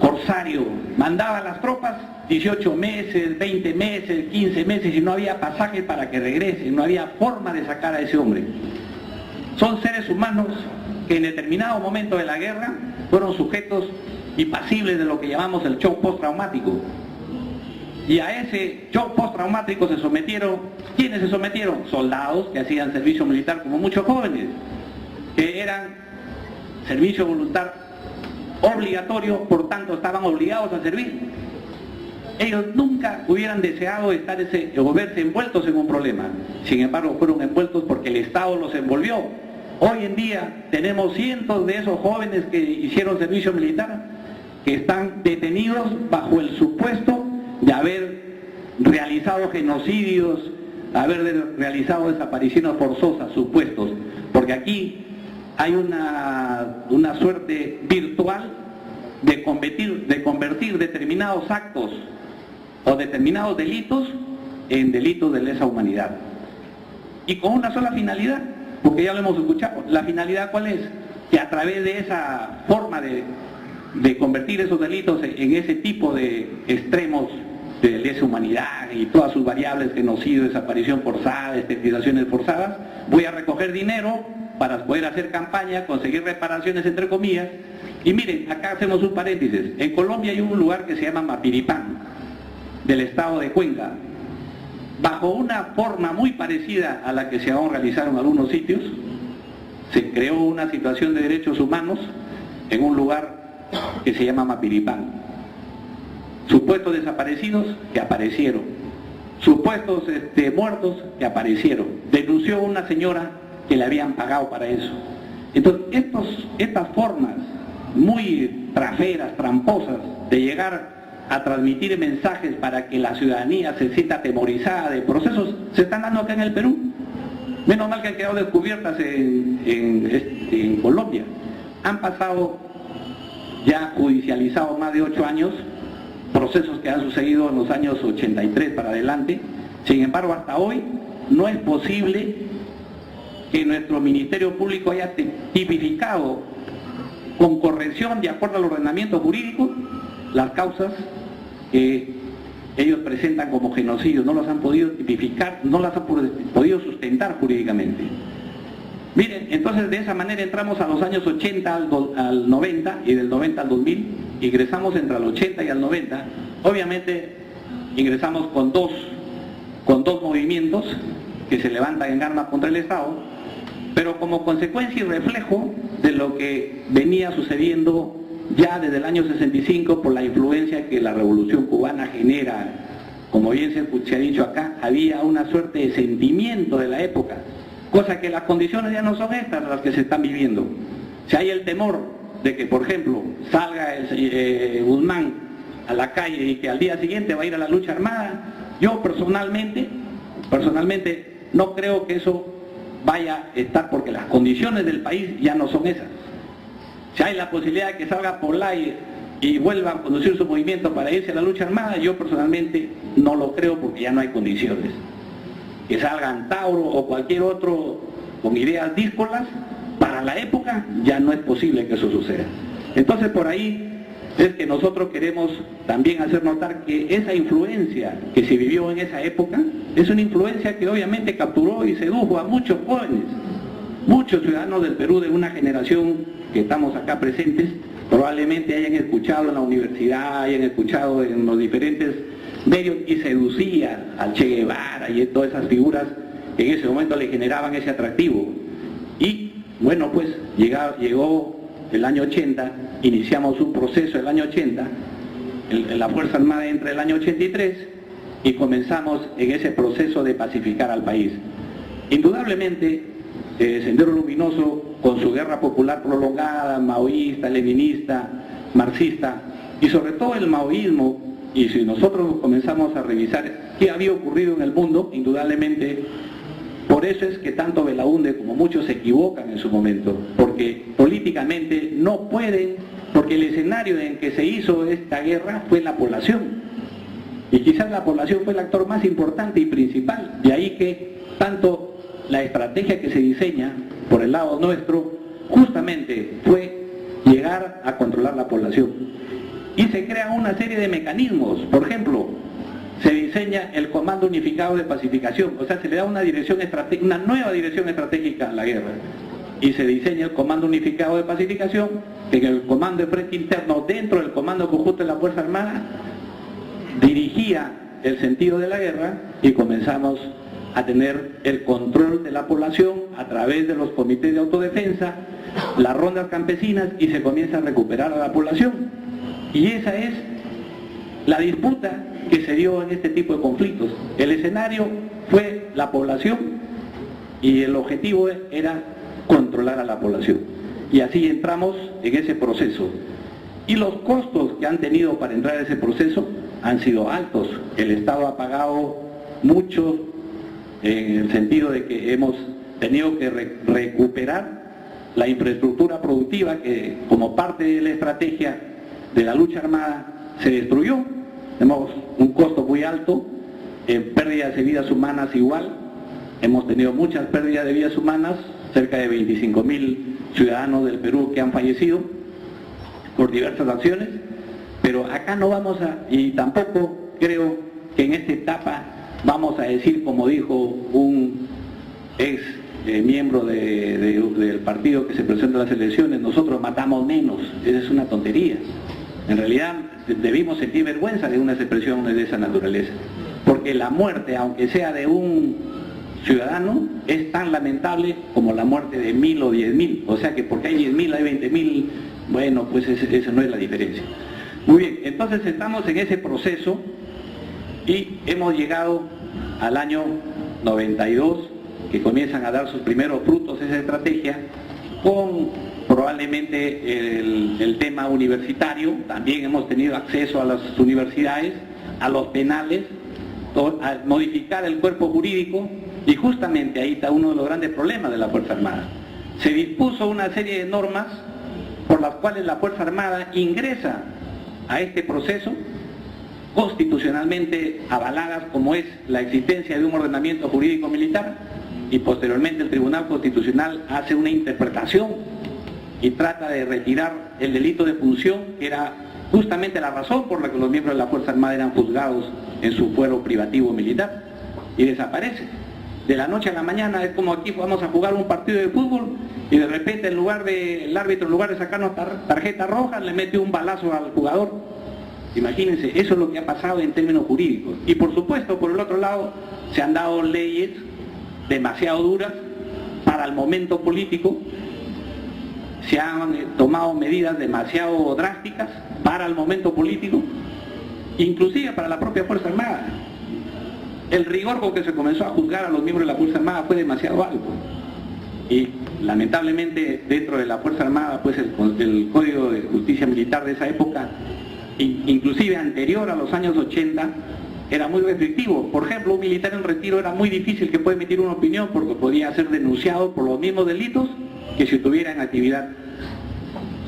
corsario. Mandaba a las tropas 18 meses, 20 meses, 15 meses y no había pasaje para que regresen, no había forma de sacar a ese hombre. Son seres humanos que en determinado momento de la guerra fueron sujetos y pasibles de lo que llamamos el shock postraumático. Y a ese shock postraumático se sometieron, ¿quiénes se sometieron? Soldados que hacían servicio militar como muchos jóvenes. que eran servicio voluntario obligatorio, por tanto estaban obligados a servir. Ellos nunca hubieran deseado estar o verse envueltos en un problema. Sin embargo, fueron envueltos porque el Estado los envolvió. Hoy en día tenemos cientos de esos jóvenes que hicieron servicio militar que están detenidos bajo el supuesto de haber realizado genocidios, haber realizado desapariciones forzosas, supuestos. Porque aquí hay una suerte virtual de convertir determinados actos o determinados delitos en delitos de lesa humanidad. Y con una sola finalidad, porque ya lo hemos escuchado. ¿La finalidad cuál es? Que a través de esa forma de convertir esos delitos en ese tipo de extremos de lesa humanidad y todas sus variables, genocidio, desaparición forzada, esterilizaciones forzadas, voy a recoger dinero para poder hacer campaña, conseguir reparaciones entre comillas. Y miren, acá hacemos un paréntesis. En Colombia hay un lugar que se llama Mapiripán, del estado de Cuenca. Bajo una forma muy parecida a la que se aún realizaron en algunos sitios, se creó una situación de derechos humanos en un lugar que se llama Mapiripán. Supuestos desaparecidos que aparecieron, supuestos muertos que aparecieron. Denunció una señora que le habían pagado para eso. Entonces, estas formas muy trajeras, tramposas, de llegar a transmitir mensajes para que la ciudadanía se sienta atemorizada de procesos, se están dando acá en el Perú. Menos mal que han quedado descubiertas en Colombia. Han pasado ya judicializados más de 8 años, procesos que han sucedido en los años 83 para adelante. Sin embargo, hasta hoy no es posible que nuestro Ministerio Público haya tipificado con corrección, de acuerdo al ordenamiento jurídico, las causas que ellos presentan como genocidio. No las han podido tipificar, no las han podido sustentar jurídicamente. Miren, entonces de esa manera entramos a los años 80 al 90 y del 90 al 2000, ingresamos entre el 80 y el 90. Obviamente ingresamos con dos movimientos que se levantan en armas contra el Estado, pero como consecuencia y reflejo de lo que venía sucediendo ya desde el año 65 por la influencia que la Revolución Cubana genera. Como bien se ha dicho acá, había una suerte de sentimiento de la época, cosa que las condiciones ya no son estas las que se están viviendo. Si hay el temor de que, por ejemplo, salga el Guzmán a la calle y que al día siguiente va a ir a la lucha armada, yo personalmente no creo que eso vaya a estar, porque las condiciones del país ya no son esas. Si hay la posibilidad de que salga Polay y vuelva a conducir su movimiento para irse a la lucha armada, yo personalmente no lo creo, porque ya no hay condiciones. Que salgan Tauro o cualquier otro con ideas díscolas, para la época ya no es posible que eso suceda. Entonces por ahí es que nosotros queremos también hacer notar que esa influencia que se vivió en esa época es una influencia que obviamente capturó y sedujo a muchos jóvenes, muchos ciudadanos del Perú de una generación que estamos acá presentes, probablemente hayan escuchado en la universidad, hayan escuchado en los diferentes medios, y seducían al Che Guevara y todas esas figuras que en ese momento le generaban ese atractivo. Y bueno, pues llegó el año 80, iniciamos un proceso el año 80, la Fuerza Armada entra el año 83 y comenzamos en ese proceso de pacificar al país. Indudablemente, Sendero Luminoso, con su guerra popular prolongada, maoísta, leninista, marxista, y sobre todo el maoísmo, y si nosotros comenzamos a revisar qué había ocurrido en el mundo, indudablemente, por eso es que tanto Belaúnde como muchos se equivocan en su momento, porque políticamente no pueden, porque el escenario en que se hizo esta guerra fue la población, y quizás la población fue el actor más importante y principal, de ahí que tanto la estrategia que se diseña por el lado nuestro justamente fue llegar a controlar la población. Y se crean una serie de mecanismos. Por ejemplo, se diseña el Comando Unificado de Pacificación, o sea, se le da una nueva dirección estratégica a la guerra. Y se diseña el Comando Unificado de Pacificación, que en el Comando de Frente Interno, dentro del Comando Conjunto de la Fuerza Armada, dirigía el sentido de la guerra, y comenzamos a tener el control de la población a través de los comités de autodefensa, las rondas campesinas, y se comienza a recuperar a la población. Y esa es la disputa que se dio en este tipo de conflictos. El escenario fue la población y el objetivo era controlar a la población. Y así entramos en ese proceso. Y los costos que han tenido para entrar a ese proceso han sido altos. El Estado ha pagado mucho en el sentido de que hemos tenido que recuperar la infraestructura productiva que, como parte de la estrategia de la lucha armada, se destruyó. Tenemos un costo muy alto, en pérdidas de vidas humanas igual. Hemos tenido muchas pérdidas de vidas humanas, cerca de 25.000 ciudadanos del Perú que han fallecido por diversas acciones, pero acá no vamos a, y tampoco creo que en esta etapa vamos a decir, como dijo un ex miembro del partido que se presenta a las elecciones, nosotros matamos menos. Esa es una tontería. En realidad debimos sentir vergüenza de unas expresiones de esa naturaleza, porque la muerte, aunque sea de un ciudadano, es tan lamentable como la muerte de 1.000 o 10.000. O sea que porque hay 10.000, hay 20.000, bueno, pues esa no es la diferencia. Muy bien, entonces estamos en ese proceso y hemos llegado al año 92, que comienzan a dar sus primeros frutos esa estrategia, con probablemente el tema universitario. También hemos tenido acceso a las universidades, a los penales, a modificar el cuerpo jurídico, y justamente ahí está uno de los grandes problemas de la Fuerza Armada. Se dispuso una serie de normas por las cuales la Fuerza Armada ingresa a este proceso, constitucionalmente avaladas, como es la existencia de un ordenamiento jurídico militar, y posteriormente el Tribunal Constitucional hace una interpretación y trata de retirar el delito de función, que era justamente la razón por la que los miembros de la Fuerza Armada eran juzgados en su fuero privativo militar, y desaparece. De la noche a la mañana es como aquí vamos a jugar un partido de fútbol y de repente el árbitro, en lugar de sacarnos tarjeta roja, le mete un balazo al jugador. Imagínense, eso es lo que ha pasado en términos jurídicos. Y por supuesto, por el otro lado, se han dado leyes demasiado duras para el momento político, se han tomado medidas demasiado drásticas para el momento político, inclusive para la propia Fuerza Armada. El rigor con que se comenzó a juzgar a los miembros de la Fuerza Armada fue demasiado alto. Y lamentablemente dentro de la Fuerza Armada, pues el Código de Justicia Militar de esa época, inclusive anterior a los años 80, era muy restrictivo. Por ejemplo, un militar en retiro era muy difícil que pueda emitir una opinión, porque podía ser denunciado por los mismos delitos que si estuviera en actividad.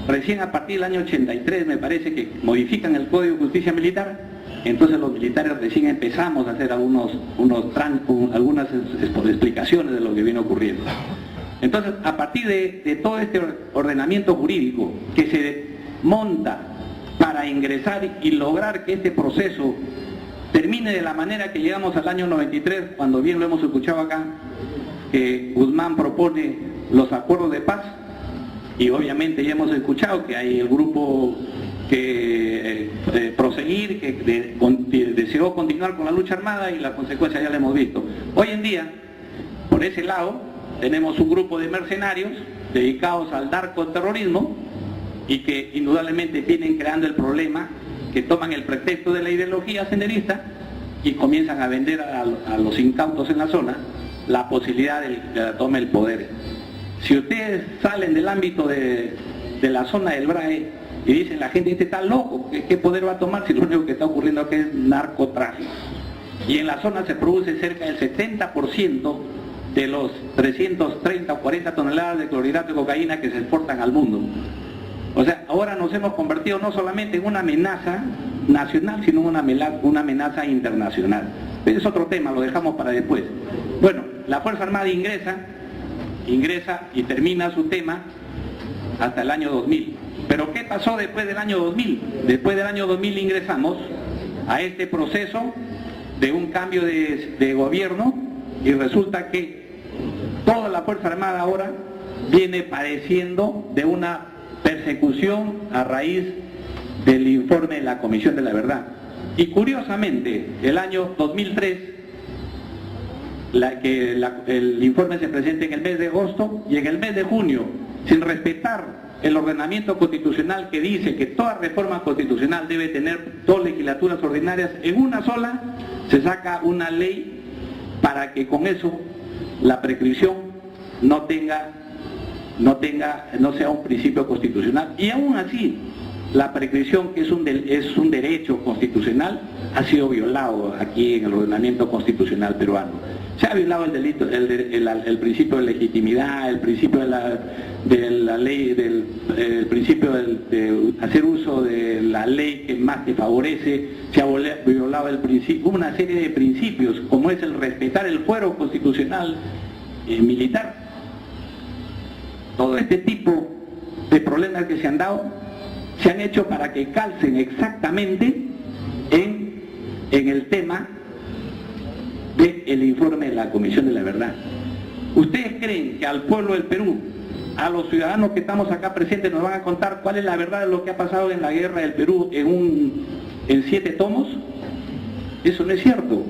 Recién a partir del año 83 me parece que modifican el Código de Justicia Militar. Entonces los militares recién empezamos a hacer algunas explicaciones de lo que viene ocurriendo. Entonces, a partir de todo este ordenamiento jurídico que se monta para ingresar y lograr que este proceso termine de la manera que llegamos al año 93, cuando bien lo hemos escuchado acá, que Guzmán propone los acuerdos de paz, y obviamente ya hemos escuchado que hay el grupo que proseguir, que deseó continuar con la lucha armada, y las consecuencias ya la hemos visto. Hoy en día, por ese lado, tenemos un grupo de mercenarios dedicados al narcoterrorismo y que indudablemente vienen creando el problema, que toman el pretexto de la ideología senderista y comienzan a vender a los incautos en la zona la posibilidad de la toma del poder. Si ustedes salen del ámbito de la zona del BRAE y dicen la gente, este está loco, ¿qué poder va a tomar si lo único que está ocurriendo aquí es narcotráfico? Y en la zona se produce cerca del 70% de los 330 o 40 toneladas de clorhidrato de cocaína que se exportan al mundo. O sea, ahora nos hemos convertido no solamente en una amenaza nacional, sino en una amenaza internacional. Pero es otro tema, lo dejamos para después. Bueno, la Fuerza Armada ingresa y termina su tema hasta el año 2000. Pero ¿qué pasó después del año 2000? Después del año 2000 ingresamos a este proceso de un cambio de gobierno, y resulta que toda la Fuerza Armada ahora viene padeciendo de una persecución a raíz del informe de la Comisión de la Verdad. Y curiosamente, el año 2003 el informe se presente en el mes de agosto y en el mes de junio, sin respetar el ordenamiento constitucional que dice que toda reforma constitucional debe tener 2 legislaturas ordinarias, en una sola se saca una ley para que con eso la prescripción no sea un principio constitucional. Y aún así, la prescripción, que es un derecho constitucional, ha sido violado aquí en el ordenamiento constitucional peruano. Se ha violado el delito, el principio de legitimidad, el principio de la ley, el principio de hacer uso de la ley que más te favorece. Se ha violado una serie de principios, como es el respetar el fuero constitucional militar. Todo este tipo de problemas que se han dado se han hecho para que calcen exactamente en el tema del informe de la Comisión de la Verdad. ¿Ustedes creen que al pueblo del Perú, a los ciudadanos que estamos acá presentes, nos van a contar cuál es la verdad de lo que ha pasado en la guerra del Perú en 7 tomos? Eso no es cierto.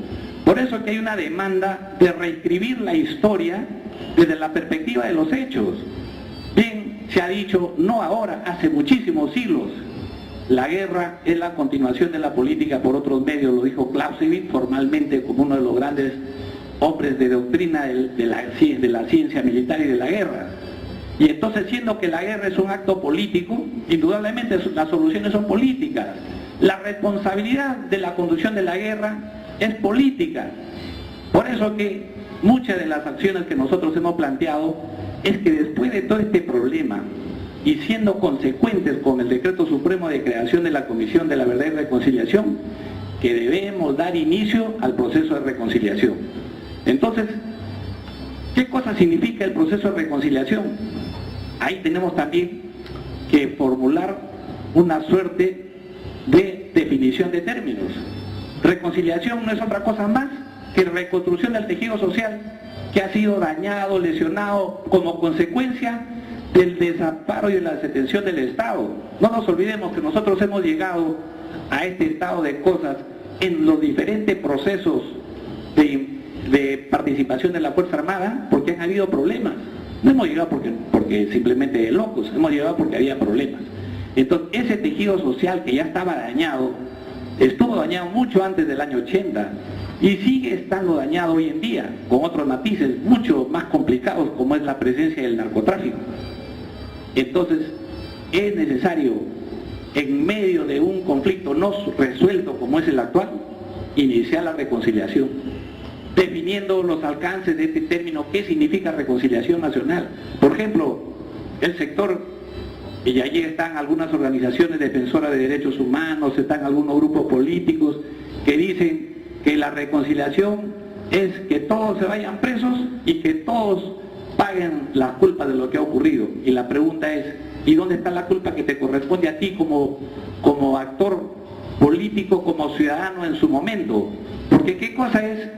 Por eso que hay una demanda de reescribir la historia desde la perspectiva de los hechos. Bien, se ha dicho, no ahora, hace muchísimos siglos, la guerra es la continuación de la política por otros medios, lo dijo Clausewitz formalmente como uno de los grandes hombres de doctrina de la ciencia militar y de la guerra. Y entonces, siendo que la guerra es un acto político, indudablemente las soluciones son políticas. La responsabilidad de la conducción de la guerra es política. Por eso que muchas de las acciones que nosotros hemos planteado es que después de todo este problema, y siendo consecuentes con el Decreto Supremo de creación de la Comisión de la Verdad y Reconciliación, que debemos dar inicio al proceso de reconciliación. Entonces, ¿qué cosa significa el proceso de reconciliación? Ahí tenemos también que formular una suerte de definición de términos. Reconciliación no es otra cosa más que reconstrucción del tejido social que ha sido dañado, lesionado como consecuencia del desamparo y de la desatención del Estado. No nos olvidemos que nosotros hemos llegado a este estado de cosas en los diferentes procesos de participación de la Fuerza Armada, porque han habido problemas. No hemos llegado porque simplemente de locos, hemos llegado porque había problemas. Entonces, ese tejido social que ya estaba dañado, estuvo dañado mucho antes del año 80 y sigue estando dañado hoy en día, con otros matices mucho más complicados, como es la presencia del narcotráfico. Entonces, es necesario, en medio de un conflicto no resuelto como es el actual, iniciar la reconciliación, definiendo los alcances de este término, qué significa reconciliación nacional. Por ejemplo, el sector, y allí están algunas organizaciones defensoras de derechos humanos, están algunos grupos políticos que dicen que la reconciliación es que todos se vayan presos y que todos paguen las culpas de lo que ha ocurrido. Y la pregunta es, ¿y dónde está la culpa que te corresponde a ti como actor político, como ciudadano en su momento? Porque qué cosa es,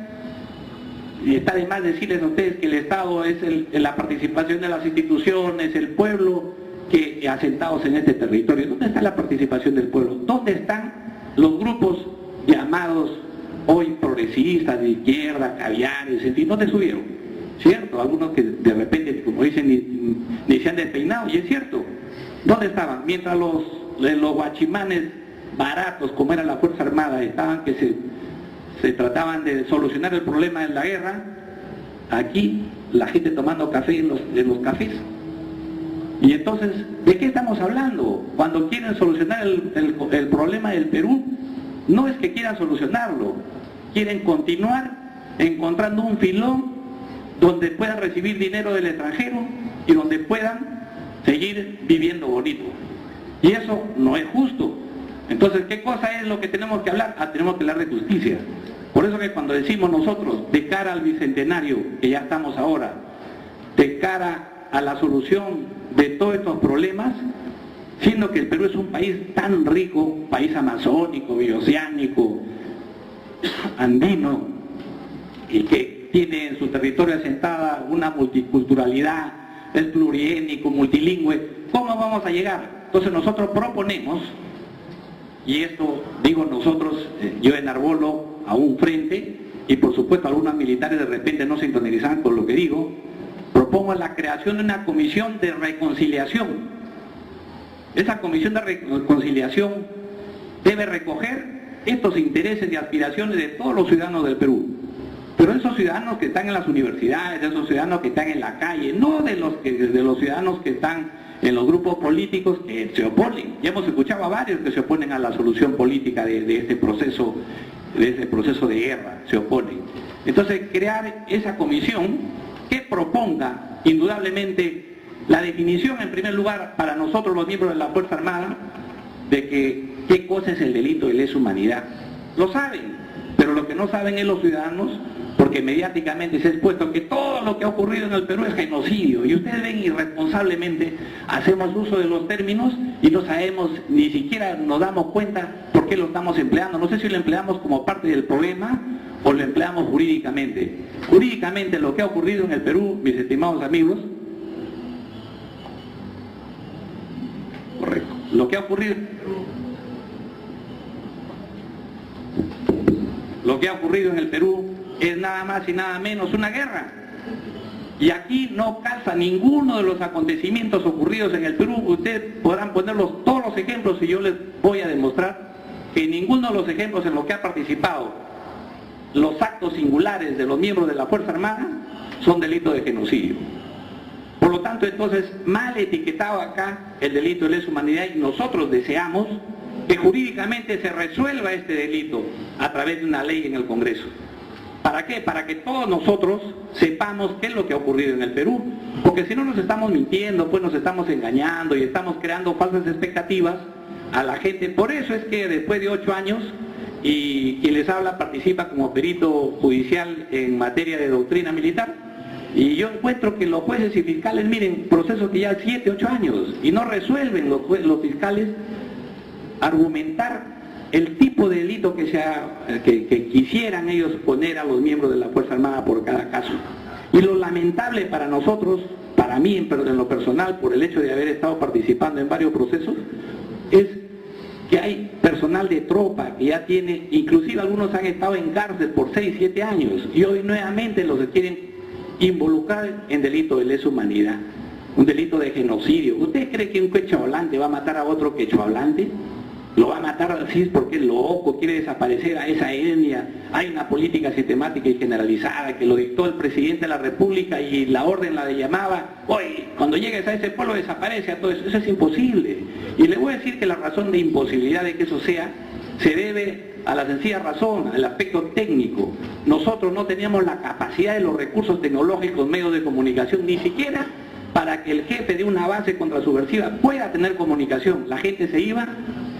y está de más decirles a ustedes que el Estado es la participación de las instituciones, el pueblo que asentados en este territorio. ¿Dónde está la participación del pueblo? ¿Dónde están los grupos llamados hoy progresistas, de izquierda, caviares, en fin? ¿Dónde subieron? ¿Cierto? Algunos que de repente, como dicen, ni se han despeinado, y es cierto. ¿Dónde estaban? Mientras los guachimanes baratos, como era la Fuerza Armada, estaban que se trataban de solucionar el problema de la guerra, aquí la gente tomando café en los cafés. Y entonces, ¿de qué estamos hablando? Cuando quieren solucionar el problema del Perú, no es que quieran solucionarlo, quieren continuar encontrando un filón donde puedan recibir dinero del extranjero y donde puedan seguir viviendo bonito. Y eso no es justo. Entonces, ¿qué cosa es lo que tenemos que hablar? Tenemos que hablar de justicia. Por eso que cuando decimos nosotros, de cara al bicentenario, que ya estamos ahora, de cara a la solución de todos estos problemas, siendo que el Perú es un país tan rico, país amazónico, bioceánico, andino, y que tiene en su territorio asentada una multiculturalidad, es pluriétnico, multilingüe, ¿cómo vamos a llegar? Entonces nosotros proponemos, y esto digo nosotros, yo enarbolo a un frente, y por supuesto algunos militares de repente no sintonizan con lo que digo, propongo la creación de una comisión de reconciliación. Esa comisión de reconciliación debe recoger estos intereses y aspiraciones de todos los ciudadanos del Perú, pero esos ciudadanos que están en las universidades, de esos ciudadanos que están en la calle, no de los ciudadanos que están en los grupos políticos que se oponen. Ya hemos escuchado a varios que se oponen a la solución política de este proceso de guerra, se oponen. Entonces, crear esa comisión que proponga indudablemente la definición, en primer lugar, para nosotros los miembros de la Fuerza Armada, de qué cosa es el delito de lesa humanidad. Lo saben, pero lo que no saben es los ciudadanos, porque mediáticamente se ha expuesto que todo lo que ha ocurrido en el Perú es genocidio, y ustedes ven irresponsablemente, hacemos uso de los términos y no sabemos, ni siquiera nos damos cuenta por qué lo estamos empleando. No sé si lo empleamos como parte del problema o lo empleamos jurídicamente. Jurídicamente lo que ha ocurrido en el Perú, mis estimados amigos, correcto, lo que ha ocurrido en el Perú es nada más y nada menos una guerra. Y aquí no calza ninguno de los acontecimientos ocurridos en el Perú. Ustedes podrán ponerlos todos los ejemplos y yo les voy a demostrar que ninguno de los ejemplos en los que ha participado los actos singulares de los miembros de la Fuerza Armada son delitos de genocidio. Por lo tanto, entonces, mal etiquetado acá el delito de lesa humanidad, y nosotros deseamos que jurídicamente se resuelva este delito a través de una ley en el Congreso. ¿Para qué? Para que todos nosotros sepamos qué es lo que ha ocurrido en el Perú, porque si no nos estamos mintiendo, pues nos estamos engañando y estamos creando falsas expectativas a la gente. Por eso es que después de 8 años, y quien les habla participa como perito judicial en materia de doctrina militar, y yo encuentro que los jueces y fiscales, miren, procesos que ya 7, 8 años, y no resuelven los fiscales argumentar el tipo de delito que quisieran ellos poner a los miembros de la Fuerza Armada por cada caso. Y lo lamentable para nosotros, para mí en lo personal, por el hecho de haber estado participando en varios procesos, es que hay personal de tropa que ya tiene, inclusive algunos han estado en cárcel por 6, 7 años, y hoy nuevamente los quieren involucrar en delito de lesa humanidad, un delito de genocidio. ¿Usted cree que un quechohablante va a matar a otro quechohablante? Lo va a matar así porque es loco, quiere desaparecer a esa etnia. Hay una política sistemática y generalizada que lo dictó el presidente de la República y la orden la llamaba, oye, cuando llegues a ese pueblo desaparece a todo eso. Eso es imposible. Y le voy a decir que la razón de imposibilidad de que eso sea se debe a la sencilla razón, al aspecto técnico. Nosotros no teníamos la capacidad de los recursos tecnológicos, medios de comunicación, ni siquiera para que el jefe de una base contrasubversiva pueda tener comunicación. La gente se iba,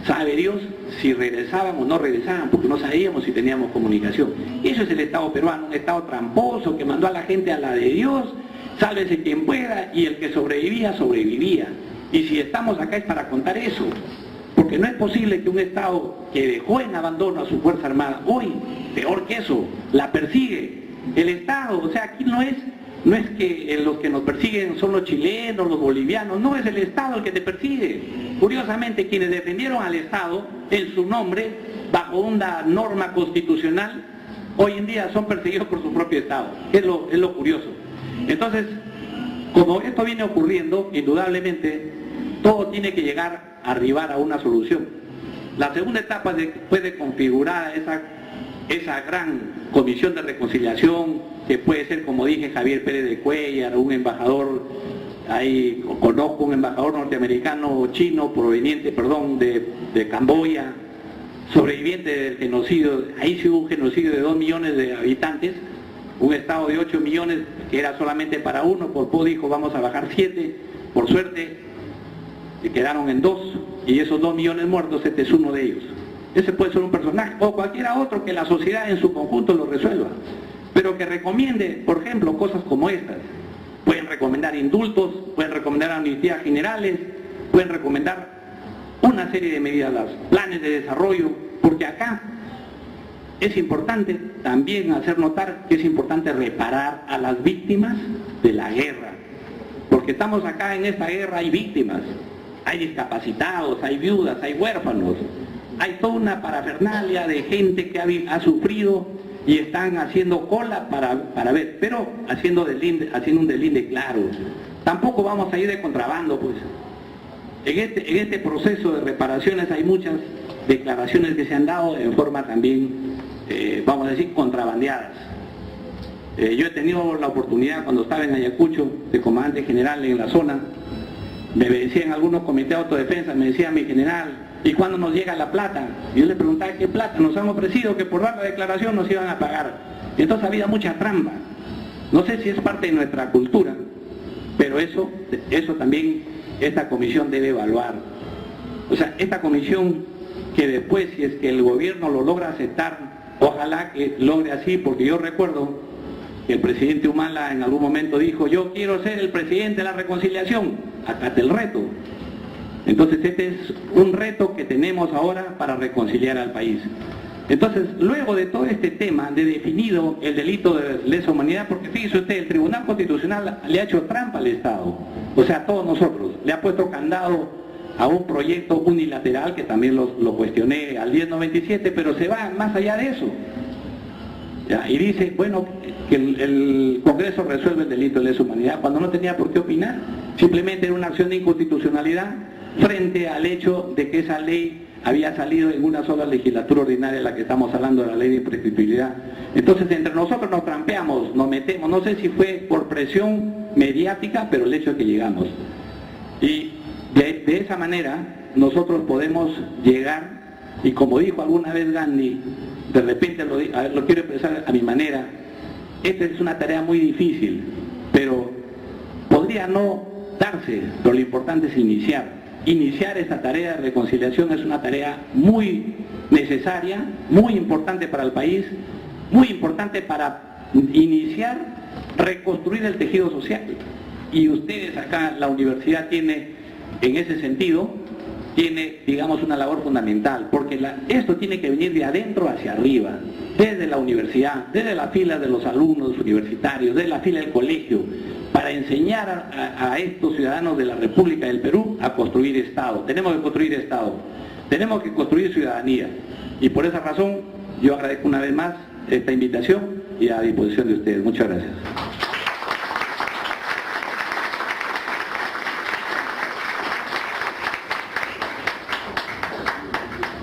sabe Dios si regresaban o no regresaban, porque no sabíamos si teníamos comunicación. Eso es el Estado peruano, un Estado tramposo que mandó a la gente a la de Dios, sálvese quien pueda, y el que sobrevivía, sobrevivía. Y si estamos acá es para contar eso, porque no es posible que un Estado que dejó en abandono a su Fuerza Armada, hoy, peor que eso, la persigue. El Estado, o sea, aquí no es que los que nos persiguen son los chilenos, los bolivianos, no, es el Estado el que te persigue. Curiosamente, quienes defendieron al Estado en su nombre, bajo una norma constitucional, hoy en día son perseguidos por su propio Estado. Es lo curioso. Entonces, como esto viene ocurriendo, indudablemente, todo tiene que llegar a arribar a una solución. La segunda etapa después de configurar esa gran comisión de reconciliación, que puede ser, como dije, Javier Pérez de Cuellar, un embajador, ahí conozco un embajador norteamericano, chino, proveniente, de Camboya, sobreviviente del genocidio. Ahí sí hubo un genocidio de 2 millones de habitantes, un estado de 8 millones que era solamente para uno. Pol Pot dijo vamos a bajar 7, por suerte quedaron en 2, y esos 2 millones muertos, este es uno de ellos. Ese puede ser un personaje, o cualquiera otro que la sociedad en su conjunto lo resuelva, pero que recomiende, por ejemplo, cosas como estas. Pueden recomendar indultos, pueden recomendar amnistías generales, pueden recomendar una serie de medidas, planes de desarrollo, porque acá es importante también hacer notar que es importante reparar a las víctimas de la guerra, porque estamos acá en esta guerra, hay víctimas, hay discapacitados, hay viudas, hay huérfanos, hay toda una parafernalia de gente que ha sufrido y están haciendo cola para ver, pero haciendo un deslinde claro. Tampoco vamos a ir de contrabando, pues. En este proceso de reparaciones hay muchas declaraciones que se han dado en forma también, vamos a decir, contrabandeadas. Yo he tenido la oportunidad, cuando estaba en Ayacucho, de comandante general en la zona, me decían algunos comités de autodefensa, me decían: mi general, ¿y cuándo nos llega la plata? Y yo le preguntaba: ¿qué plata? Nos han ofrecido que por dar la declaración nos iban a pagar. Y entonces había mucha trampa. No sé si es parte de nuestra cultura, pero eso también esta comisión debe evaluar. O sea, esta comisión, que después, si es que el gobierno lo logra aceptar, ojalá que logre así, porque yo recuerdo que el presidente Humala en algún momento dijo: yo quiero ser el presidente de la reconciliación. Acate el reto. Entonces este es un reto que tenemos ahora para reconciliar al país. Entonces, luego de todo este tema de definido el delito de lesa humanidad, porque fíjese usted, el Tribunal Constitucional le ha hecho trampa al Estado, o sea, a todos nosotros, le ha puesto candado a un proyecto unilateral que también lo cuestioné al 1097, pero se va más allá de eso. ¿Ya? Y dice, bueno, que el Congreso resuelve el delito de lesa humanidad cuando no tenía por qué opinar, simplemente era una acción de inconstitucionalidad frente al hecho de que esa ley había salido en una sola legislatura ordinaria, en la que estamos hablando de la ley de imprescriptibilidad. Entonces entre nosotros nos trampeamos, nos metemos, no sé si fue por presión mediática, pero el hecho es que llegamos. Y de esa manera nosotros podemos llegar, y como dijo alguna vez Gandhi, de repente lo quiero expresar a mi manera, esta es una tarea muy difícil, pero podría no darse, pero lo importante es iniciar. Iniciar esta tarea de reconciliación es una tarea muy necesaria, muy importante para el país, muy importante para iniciar, reconstruir el tejido social. Y ustedes acá, la universidad tiene, en ese sentido, tiene, digamos, una labor fundamental, porque esto tiene que venir de adentro hacia arriba, desde la universidad, desde la fila de los alumnos universitarios, desde la fila del colegio, para enseñar a estos ciudadanos de la República del Perú a construir Estado. Tenemos que construir Estado, tenemos que construir ciudadanía, y por esa razón yo agradezco una vez más esta invitación y a disposición de ustedes. Muchas gracias.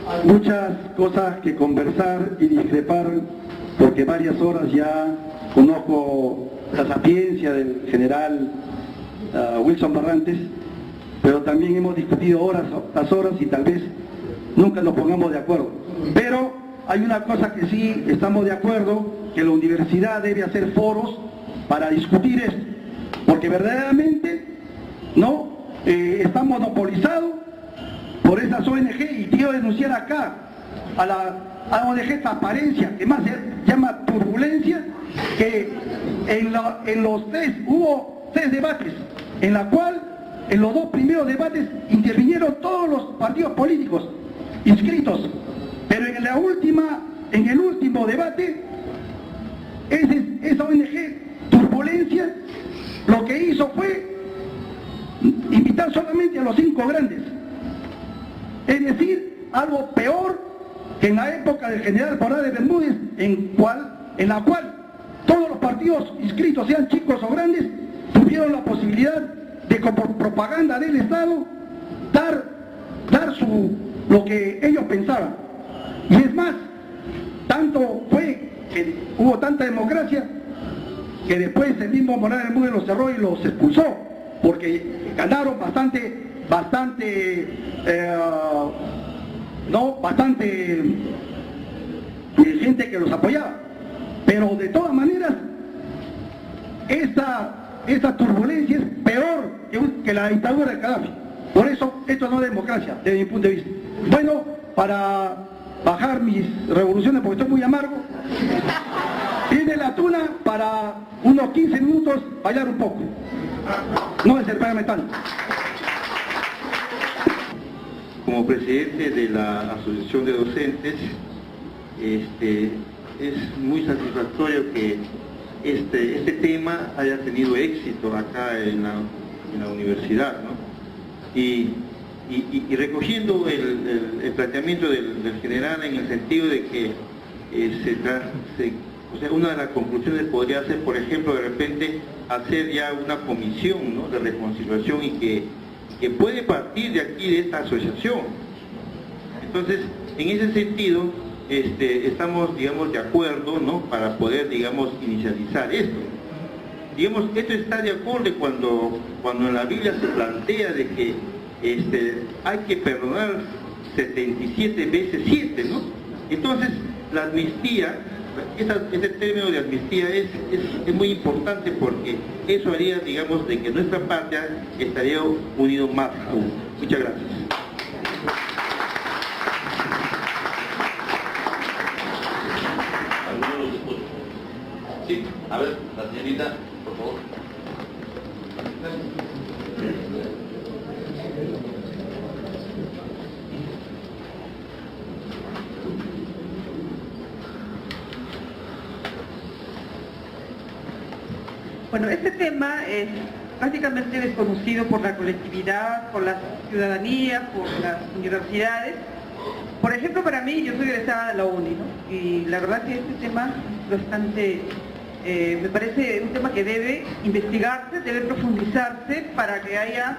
Hay muchas cosas que conversar y discrepar, porque varias horas ya conozco la sapiencia del general Wilson Barrantes, pero también hemos discutido horas y tal vez nunca nos pongamos de acuerdo. Pero hay una cosa que sí estamos de acuerdo, que la universidad debe hacer foros para discutir esto, porque verdaderamente no está monopolizado por estas ONG, y quiero denunciar acá a la ONG Transparencia, que más se llama Turbulencia, que hubo tres debates, en la cual en los dos primeros debates intervinieron todos los partidos políticos inscritos, pero en el último debate esa ONG Turbulencia lo que hizo fue invitar solamente a los 5 grandes, es decir, algo peor que en la época del general Morales Bermúdez, en la cual todos los partidos inscritos, sean chicos o grandes, tuvieron la posibilidad de, como propaganda del Estado, dar lo que ellos pensaban. Y es más, tanto fue que hubo tanta democracia que después el mismo Morales Bermúdez los cerró y los expulsó, porque ganaron bastante gente que los apoyaba. Pero de todas maneras, esta turbulencia es peor que la dictadura de Gaddafi. Por eso, esto no es democracia, desde mi punto de vista. Bueno, para bajar mis revoluciones, porque estoy muy amargo, viene la tuna para unos 15 minutos bailar un poco. No desesperarme tanto. Como presidente de la Asociación de Docentes, es muy satisfactorio que este tema haya tenido éxito acá en la universidad, ¿no? Y recogiendo el planteamiento del general, en el sentido de que o sea, una de las conclusiones podría ser, por ejemplo, de repente hacer ya una comisión, ¿no?, de reconciliación y que puede partir de aquí, de esta asociación. Entonces, en ese sentido, estamos, digamos, de acuerdo, ¿no?, para poder, digamos, inicializar esto. Digamos, esto está de acuerdo cuando en la Biblia se plantea de que hay que perdonar 77 veces 7, ¿no? Entonces, la amnistía, este término de amnistía es muy importante porque eso haría, digamos, de que nuestra patria estaría unido más aún. Muchas gracias. Sí, a ver, la señorita, por favor. Bueno, este tema es básicamente desconocido por la colectividad, por la ciudadanía, por las universidades. Por ejemplo, para mí, yo soy egresada de la UNI, ¿no? Y la verdad que este tema es bastante, me parece un tema que debe investigarse, debe profundizarse para que haya,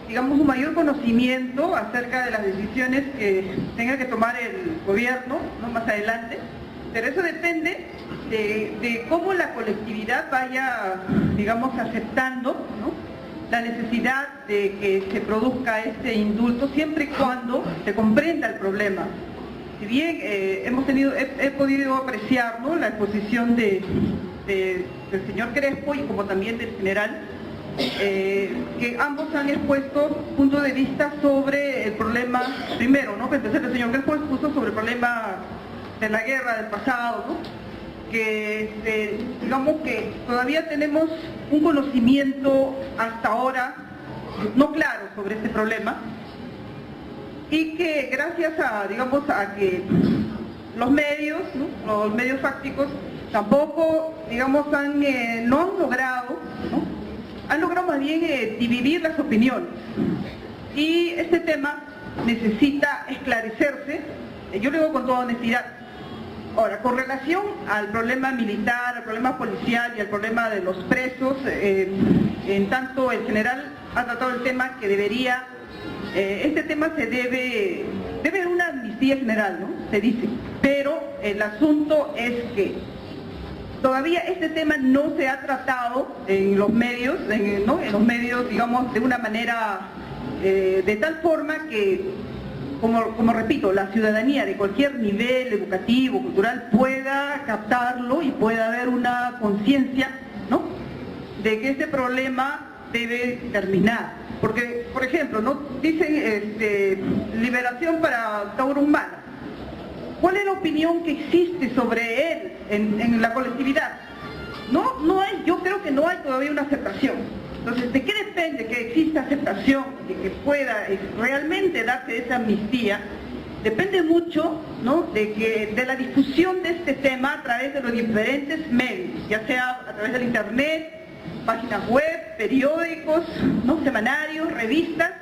digamos, un mayor conocimiento acerca de las decisiones que tenga que tomar el gobierno, ¿no?, más adelante. Pero eso depende de cómo la colectividad vaya, digamos, aceptando, ¿no?, la necesidad de que se produzca este indulto siempre y cuando se comprenda el problema. Si bien he podido apreciar, ¿no?, la exposición del señor Crespo y como también del general, que ambos han expuesto puntos de vista sobre el problema, primero, ¿no?, entonces el señor Crespo expuso sobre el problema de la guerra del pasado, ¿no?, que digamos que todavía tenemos un conocimiento hasta ahora no claro sobre este problema y que gracias a, digamos, a que los medios, ¿no?, los medios fácticos tampoco, digamos, no han logrado, ¿no?, han logrado más bien dividir las opiniones, y este tema necesita esclarecerse, yo lo digo con toda honestidad. Ahora, con relación al problema militar, al problema policial y al problema de los presos, en tanto el general ha tratado el tema que debería, este tema se debe haber una amnistía general, ¿no?, se dice, pero el asunto es que todavía este tema no se ha tratado en los medios, ¿no?, en los medios, digamos, de una manera, de tal forma que, como repito, la ciudadanía de cualquier nivel educativo, cultural, pueda captarlo y pueda haber una conciencia, ¿no?, de que este problema debe terminar. Porque, por ejemplo, ¿no?, dicen liberación para Tauro Humana. ¿Cuál es la opinión que existe sobre él en la colectividad? No hay, yo creo que no hay todavía una aceptación. Entonces, ¿de qué depende que exista aceptación, de que pueda realmente darse esa amnistía? Depende mucho, ¿no?, de la difusión de este tema a través de los diferentes medios, ya sea a través del internet, páginas web, periódicos, ¿no?, semanarios, revistas,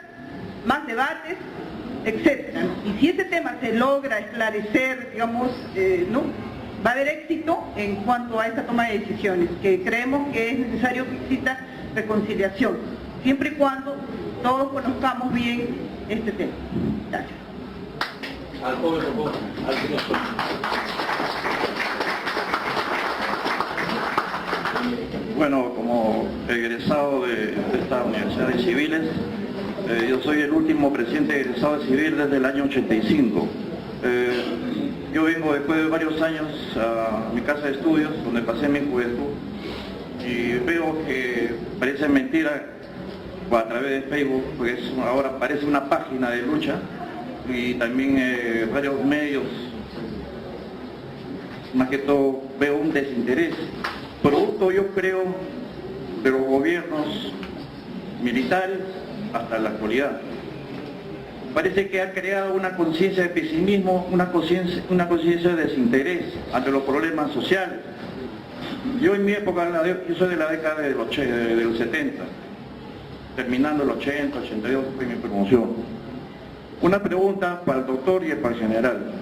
más debates, etcétera, ¿no? Y si este tema se logra esclarecer, digamos, ¿no?, va a haber éxito en cuanto a esta toma de decisiones, que creemos que es necesario que exista reconciliación, siempre y cuando todos conozcamos bien este tema. Gracias. Al joven, por favor, al señor. Bueno, como egresado de esta Universidad de Civiles, yo soy el último presidente egresado de Civil desde el año 85. Yo vengo después de varios años a mi casa de estudios, donde pasé mi juventud, y veo que parece mentira a través de Facebook, porque ahora parece una página de lucha, y también varios medios, más que todo veo un desinterés, producto, yo creo, de los gobiernos militares hasta la actualidad. Parece que ha creado una conciencia de pesimismo, una conciencia de desinterés ante los problemas sociales. Yo en mi época, yo soy de la década de los 70, terminando el 80, 82 fue mi promoción. Una pregunta para el doctor y para el general.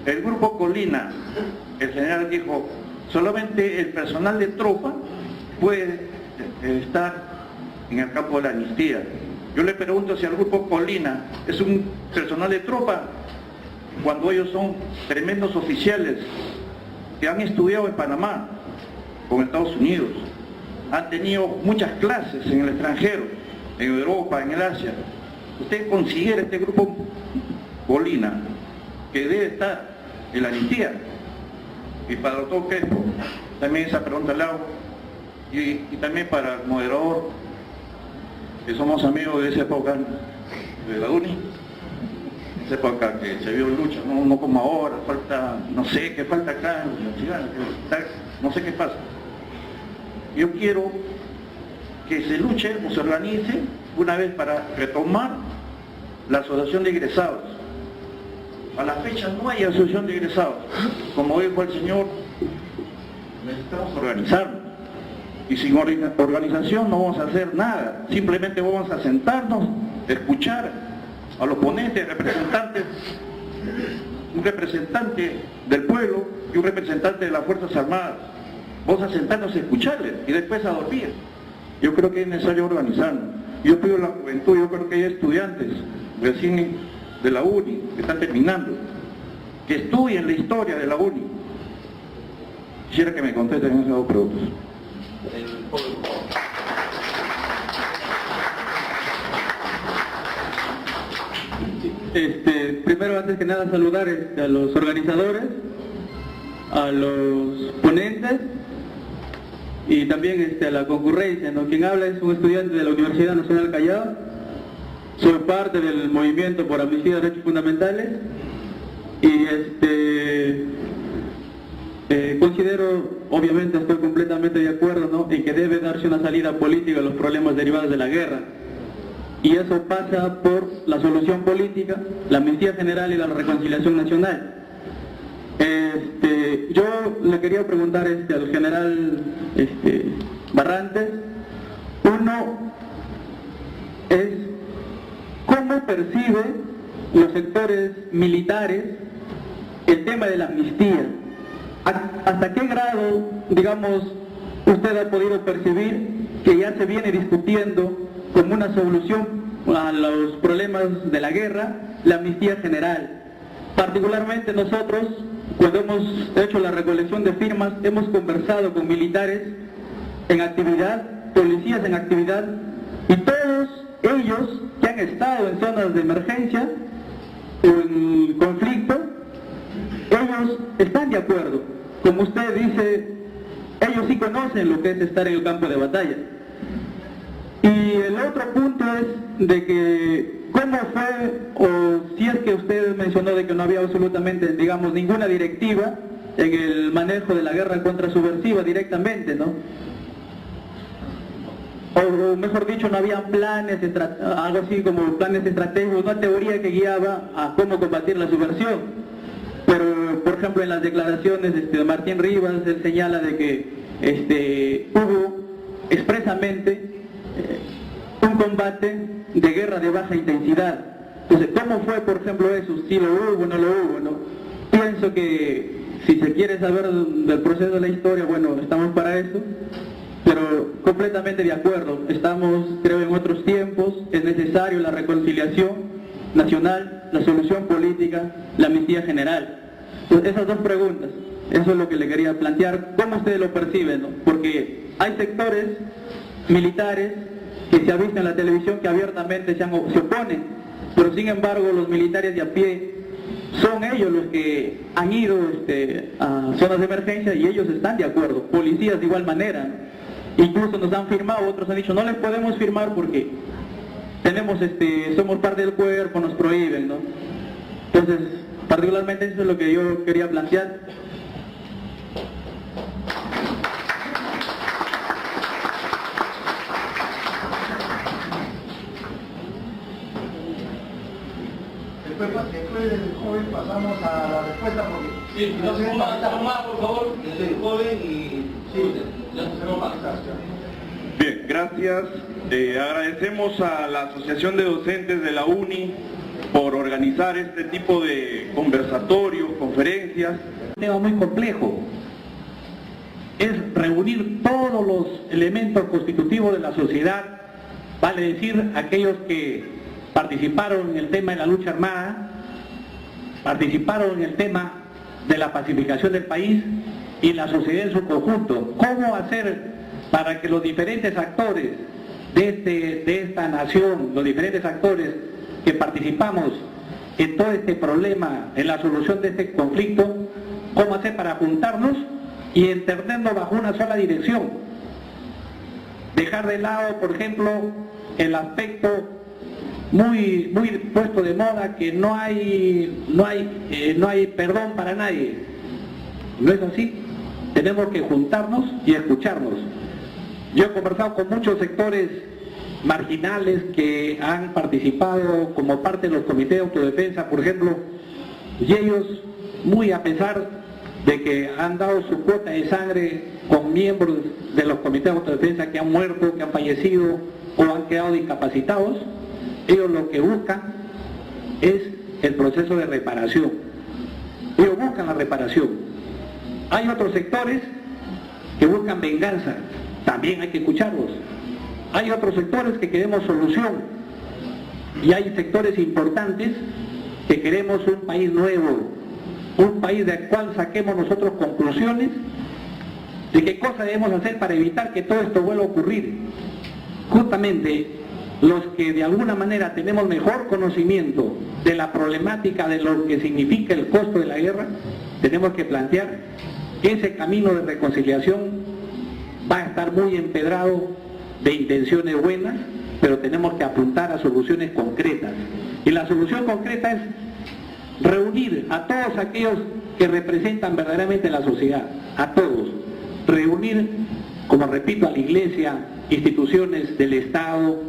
el grupo Colina, el general dijo, solamente el personal de tropa puede estar en el campo de la amnistía. Yo le pregunto si el grupo Colina es un personal de tropa cuando ellos son tremendos oficiales que han estudiado en Panamá, con Estados Unidos, han tenido muchas clases en el extranjero, en Europa, en el Asia. ¿Usted considera este grupo Colina que debe estar en la amnistía? Y para el doctor Crespo, también esa pregunta le hago, y también para el moderador, que somos amigos de esa época de la UNI, esa época que se vio lucha, no como ahora, falta, no sé qué falta acá en la universidad, no sé qué pasa. Yo quiero que se luche o se organice una vez para retomar la asociación de egresados. A la fecha no hay asociación de egresados. Como dijo el señor, necesitamos organizarnos. Y sin organización no vamos a hacer nada. Simplemente vamos a sentarnos, escuchar a los ponentes, representantes, un representante del pueblo y un representante de las Fuerzas Armadas. Vamos a sentarnos a escucharles y después a dormir. Yo creo que es necesario organizarnos. Yo pido a la juventud, yo creo que hay estudiantes recién de la UNI que están terminando, que estudien la historia de la UNI. Quisiera que me contesten esas dos preguntas. Primero, antes que nada, saludar a los organizadores, a los ponentes y también a la concurrencia, ¿no? Quien habla es un estudiante de la Universidad Nacional Callao. Soy parte del movimiento por amnistía y derechos fundamentales y considero, obviamente estoy completamente de acuerdo, ¿no?, en que debe darse una salida política a los problemas derivados de la guerra. Y eso pasa por la solución política, la amnistía general y la reconciliación nacional. Yo le quería preguntar al general Barrantes, uno es cómo percibe los sectores militares el tema de la amnistía. ¿Hasta qué grado, digamos, usted ha podido percibir que ya se viene discutiendo como una solución a los problemas de la guerra, la amnistía general? Particularmente nosotros, cuando hemos hecho la recolección de firmas, hemos conversado con militares en actividad, policías en actividad, y todos ellos que han estado en zonas de emergencia o en conflicto, ellos están de acuerdo. Como usted dice, ellos sí conocen lo que es estar en el campo de batalla. Y el otro punto es de que, ¿cómo fue, o si es que usted mencionó de que no había absolutamente, digamos, ninguna directiva en el manejo de la guerra contrasubversiva directamente, ¿no? O mejor dicho, no había planes, algo así como planes estratégicos, una teoría que guiaba a cómo combatir la subversión. Pero, por ejemplo, en las declaraciones de Martín Rivas, él señala de que hubo expresamente un combate de guerra de baja intensidad. Entonces, ¿cómo fue, por ejemplo, eso? ¿Si lo hubo o no lo hubo, no? Pienso que si se quiere saber del proceso de la historia, bueno, estamos para eso, pero completamente de acuerdo. Estamos, creo, en otros tiempos, es necesario la reconciliación nacional, la solución política, la amnistía general. Entonces, esas dos preguntas, eso es lo que le quería plantear. ¿Cómo ustedes lo perciben, no? Porque hay sectores militares que se ha visto en la televisión que abiertamente se oponen, pero sin embargo los militares de a pie son ellos los que han ido a zonas de emergencia y ellos están de acuerdo, policías de igual manera, ¿no? Incluso nos han firmado, otros han dicho no les podemos firmar porque tenemos somos parte del cuerpo, nos prohíben, ¿no? Entonces, particularmente eso es lo que yo quería plantear. Después del joven pasamos a la respuesta porque... Sí, no se más, por favor, el joven y... Sí, ya se más. Bien, gracias. Agradecemos a la Asociación de Docentes de la UNI por organizar este tipo de conversatorios, conferencias. Un tema muy complejo. Es reunir todos los elementos constitutivos de la sociedad, vale decir, aquellos que participaron en el tema de la lucha armada, participaron en el tema de la pacificación del país y la sociedad en su conjunto. ¿Cómo hacer para que los diferentes actores de esta nación, los diferentes actores que participamos en todo este problema, en la solución de este conflicto, cómo hacer para juntarnos y entendernos bajo una sola dirección? Dejar de lado, por ejemplo, el aspecto muy puesto de moda que no hay perdón para nadie. No es así. Tenemos que juntarnos y escucharnos. Yo he conversado con muchos sectores marginales que han participado como parte de los comités de autodefensa, por ejemplo, y ellos, muy a pesar de que han dado su cuota de sangre con miembros de los comités de autodefensa que han muerto, que han fallecido o han quedado discapacitados, ellos lo que buscan es el proceso de reparación. Ellos buscan la reparación. Hay otros sectores que buscan venganza, también hay que escucharlos. Hay otros sectores que queremos solución y hay sectores importantes que queremos un país nuevo, un país del cual saquemos nosotros conclusiones de qué cosas debemos hacer para evitar que todo esto vuelva a ocurrir. Justamente los que de alguna manera tenemos mejor conocimiento de la problemática de lo que significa el costo de la guerra, tenemos que plantear que ese camino de reconciliación va a estar muy empedrado de intenciones buenas, pero tenemos que apuntar a soluciones concretas. Y la solución concreta es reunir a todos aquellos que representan verdaderamente la sociedad, a todos. Reunir, como repito, a la iglesia, instituciones del Estado,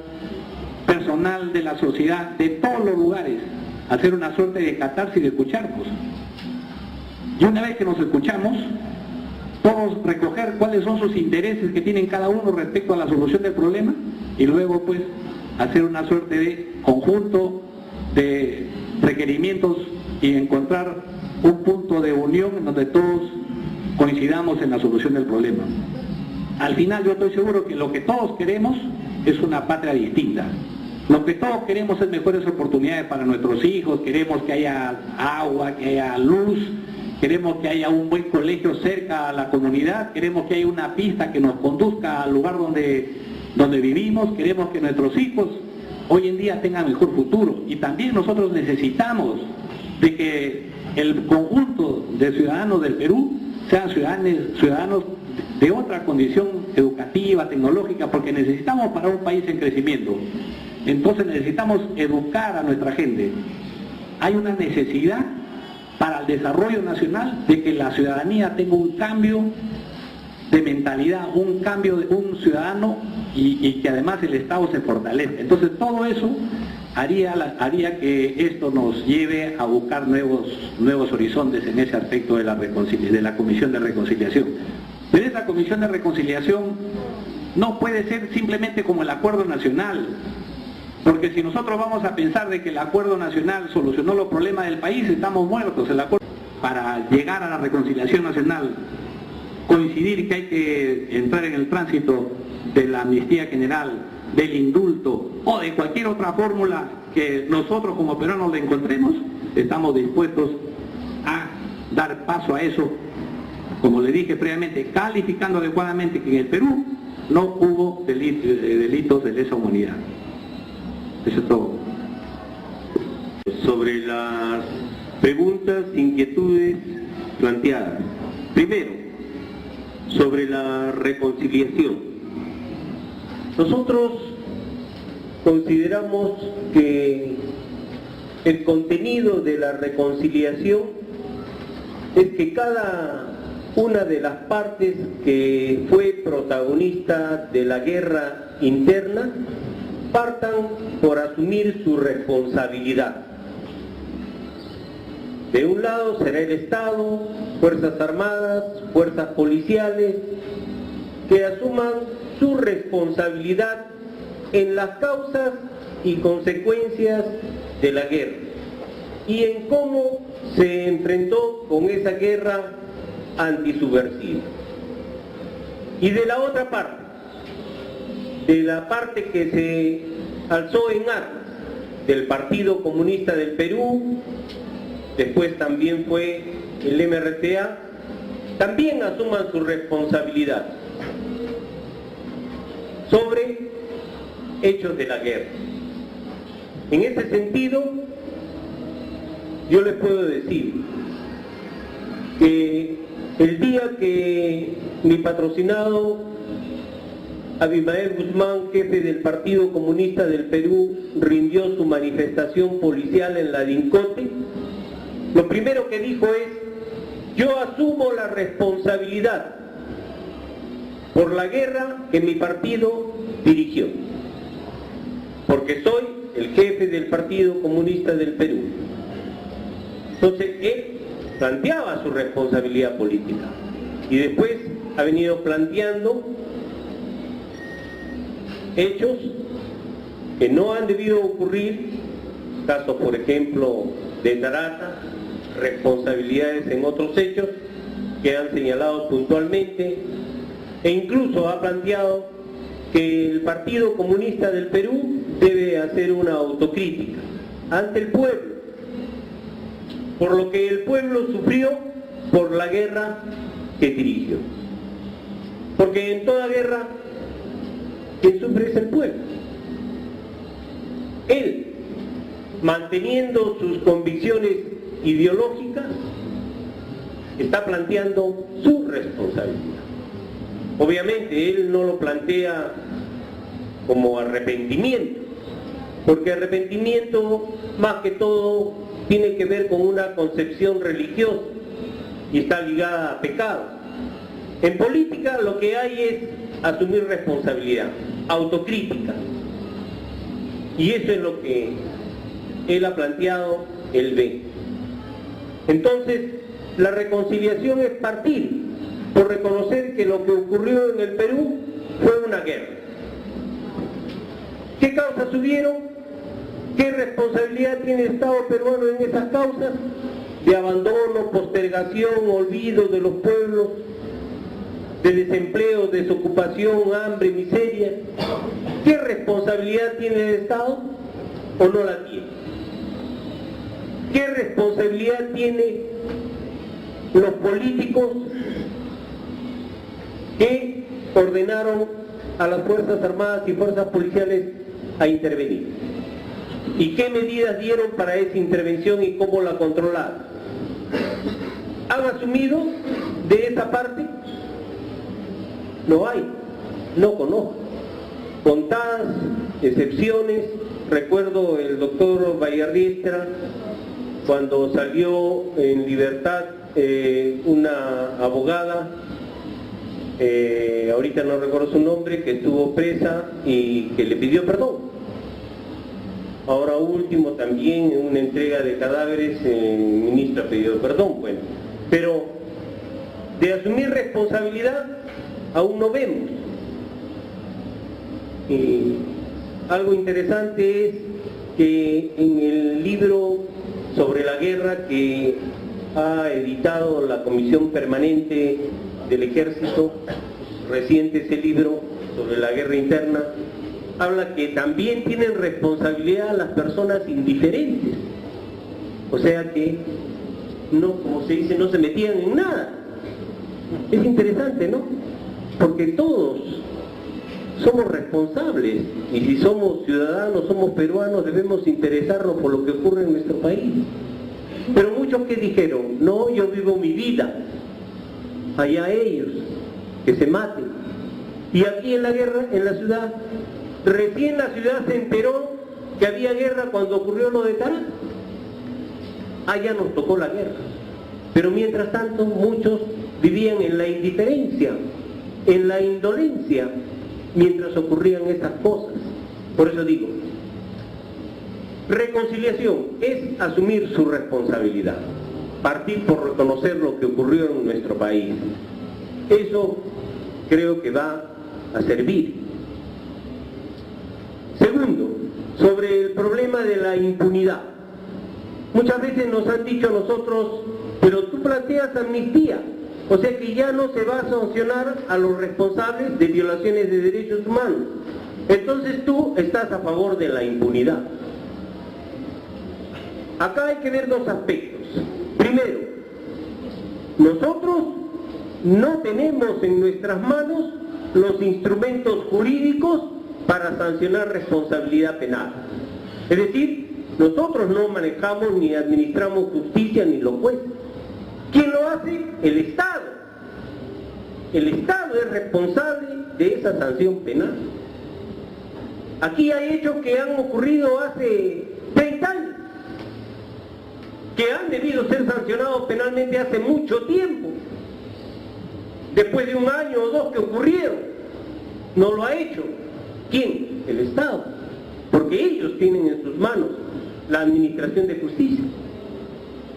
personal de la sociedad, de todos los lugares, hacer una suerte de catarsis y de escucharnos. Y una vez que nos escuchamos, todos recoger cuáles son sus intereses que tienen cada uno respecto a la solución del problema y luego pues hacer una suerte de conjunto de requerimientos y encontrar un punto de unión en donde todos coincidamos en la solución del problema. Al final yo estoy seguro que lo que todos queremos es una patria distinta. Lo que todos queremos es mejores oportunidades para nuestros hijos, queremos que haya agua, que haya luz, queremos que haya un buen colegio cerca a la comunidad, queremos que haya una pista que nos conduzca al lugar donde vivimos, queremos que nuestros hijos hoy en día tengan mejor futuro. Y también nosotros necesitamos de que el conjunto de ciudadanos del Perú sean ciudadanos de otra condición educativa, tecnológica, porque necesitamos para un país en crecimiento. Entonces necesitamos educar a nuestra gente. Hay una necesidad para el desarrollo nacional de que la ciudadanía tenga un cambio de mentalidad, un cambio de un ciudadano y que además el Estado se fortalezca. Entonces todo eso haría que esto nos lleve a buscar nuevos horizontes en ese aspecto de la Comisión de Reconciliación. Pero esa Comisión de Reconciliación no puede ser simplemente como el Acuerdo Nacional, porque si nosotros vamos a pensar de que el Acuerdo Nacional solucionó los problemas del país, estamos muertos. El acuerdo para llegar a la reconciliación nacional, coincidir que hay que entrar en el tránsito de la amnistía general, del indulto o de cualquier otra fórmula que nosotros como peruanos le encontremos, estamos dispuestos a dar paso a eso, como le dije previamente, calificando adecuadamente que en el Perú no hubo delitos de lesa humanidad. Eso es todo. Sobre las preguntas, inquietudes planteadas. Primero, sobre la reconciliación. Nosotros consideramos que el contenido de la reconciliación es que cada una de las partes que fue protagonista de la guerra interna partan por asumir su responsabilidad. De un lado será el Estado, Fuerzas Armadas, Fuerzas Policiales, que asuman su responsabilidad en las causas y consecuencias de la guerra. y en cómo se enfrentó con esa guerra antisubversiva. Y de la otra parte, de la parte que se alzó en armas del Partido Comunista del Perú, después también fue el MRTA, también asuman su responsabilidad sobre hechos de la guerra. En ese sentido, yo les puedo decir que el día que mi patrocinado Abimael Guzmán, jefe del Partido Comunista del Perú, rindió su manifestación policial en la DINCOTE, lo primero que dijo es: yo asumo la responsabilidad por la guerra que mi partido dirigió, porque soy el jefe del Partido Comunista del Perú. Entonces él planteaba su responsabilidad política y después ha venido planteando hechos que no han debido ocurrir, casos por ejemplo de Tarata, responsabilidades en otros hechos que han señalado puntualmente, e incluso ha planteado que el Partido Comunista del Perú debe hacer una autocrítica ante el pueblo, por lo que el pueblo sufrió por la guerra que dirigió. Porque en toda guerra, quien sufre es el pueblo. Él, manteniendo sus convicciones ideológicas, está planteando su responsabilidad. Obviamente él no lo plantea como arrepentimiento, porque arrepentimiento más que todo tiene que ver con una concepción religiosa y está ligada a pecado. En política lo que hay es asumir responsabilidad, autocrítica, y eso es lo que él ha planteado, él ve. Entonces, la reconciliación es partir por reconocer que lo que ocurrió en el Perú fue una guerra. ¿Qué causas hubieron? ¿Qué responsabilidad tiene el Estado peruano en esas causas? De abandono, postergación, olvido de los pueblos, de desempleo, desocupación, hambre, miseria. ¿Qué responsabilidad tiene el Estado o no la tiene? ¿Qué responsabilidad tienen los políticos que ordenaron a las Fuerzas Armadas y Fuerzas Policiales a intervenir? ¿Y qué medidas dieron para esa intervención y cómo la controlaron? ¿Han asumido de esa parte? No hay, no conozco. Contadas excepciones, recuerdo el doctor Vallarriestra, cuando salió en libertad una abogada, ahorita no recuerdo su nombre, que estuvo presa y que le pidió perdón. Ahora último también en una entrega de cadáveres, el ministro ha pedido perdón, bueno. Pero de asumir responsabilidad aún no vemos. Algo interesante es que en el libro sobre la guerra que ha editado la Comisión Permanente del Ejército, reciente ese libro sobre la guerra interna, habla que también tienen responsabilidad las personas indiferentes, o sea que no, como se dice, no se metían en nada. Es interesante, ¿no? Porque todos somos responsables, y si somos ciudadanos, somos peruanos, debemos interesarnos por lo que ocurre en nuestro país. Pero muchos que dijeron: no, yo vivo mi vida, allá ellos, que se maten. Y aquí en la guerra, en la ciudad, recién la ciudad se enteró que había guerra cuando ocurrió lo de Tarata. Allá nos tocó la guerra. Pero mientras tanto muchos vivían en la indiferencia, en la indolencia, mientras ocurrían esas cosas. Por eso digo, reconciliación es asumir su responsabilidad, partir por reconocer lo que ocurrió en nuestro país. Eso creo que va a servir. Segundo, sobre el problema de la impunidad. Muchas veces nos han dicho a nosotros, pero tú planteas amnistía, o sea que ya no se va a sancionar a los responsables de violaciones de derechos humanos. Entonces tú estás a favor de la impunidad. Acá hay que ver dos aspectos. Primero, nosotros no tenemos en nuestras manos los instrumentos jurídicos para sancionar responsabilidad penal. Es decir, nosotros no manejamos ni administramos justicia ni los jueces. ¿Quién lo hace? El Estado. El Estado es responsable de esa sanción penal. Aquí hay hechos que han ocurrido hace 30 años, que han debido ser sancionados penalmente hace mucho tiempo. Después de un año o dos que ocurrieron, no lo ha hecho. ¿Quién? El Estado. Porque ellos tienen en sus manos la administración de justicia.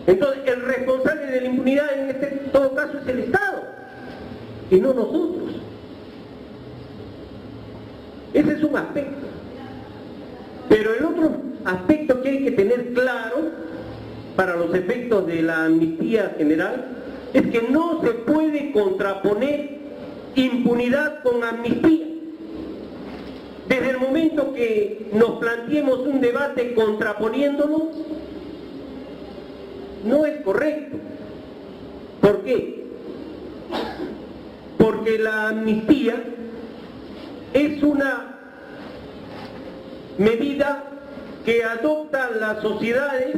Entonces, el responsable de la impunidad en todo caso es el Estado, y no nosotros. Ese es un aspecto. Pero el otro aspecto que hay que tener claro para los efectos de la amnistía general es que no se puede contraponer impunidad con amnistía. Desde el momento que nos planteemos un debate contraponiéndonos, no es correcto. ¿Por qué? Porque la amnistía es una medida que adoptan las sociedades,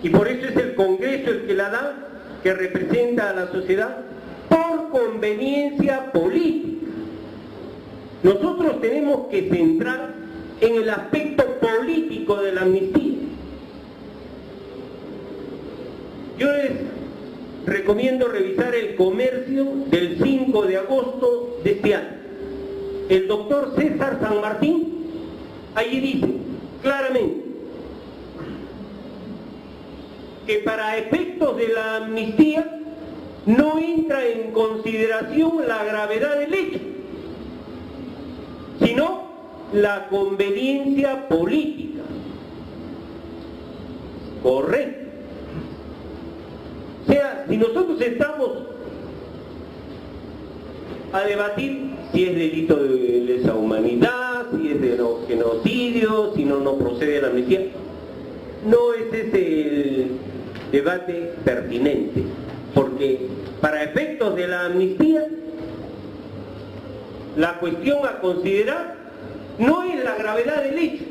y por eso es el Congreso el que la da, que representa a la sociedad, por conveniencia política. Nosotros tenemos que centrar en el aspecto político de la amnistía. Yo les recomiendo revisar El Comercio del 5 de agosto de este año. El doctor César San Martín allí dice claramente que para efectos de la amnistía no entra en consideración la gravedad del hecho, sino la conveniencia política. Correcto. O sea, si nosotros estamos a debatir si es delito de lesa humanidad, si es de genocidio, si no procede la amnistía, no es ese el debate pertinente, porque para efectos de la amnistía la cuestión a considerar no es la gravedad del hecho,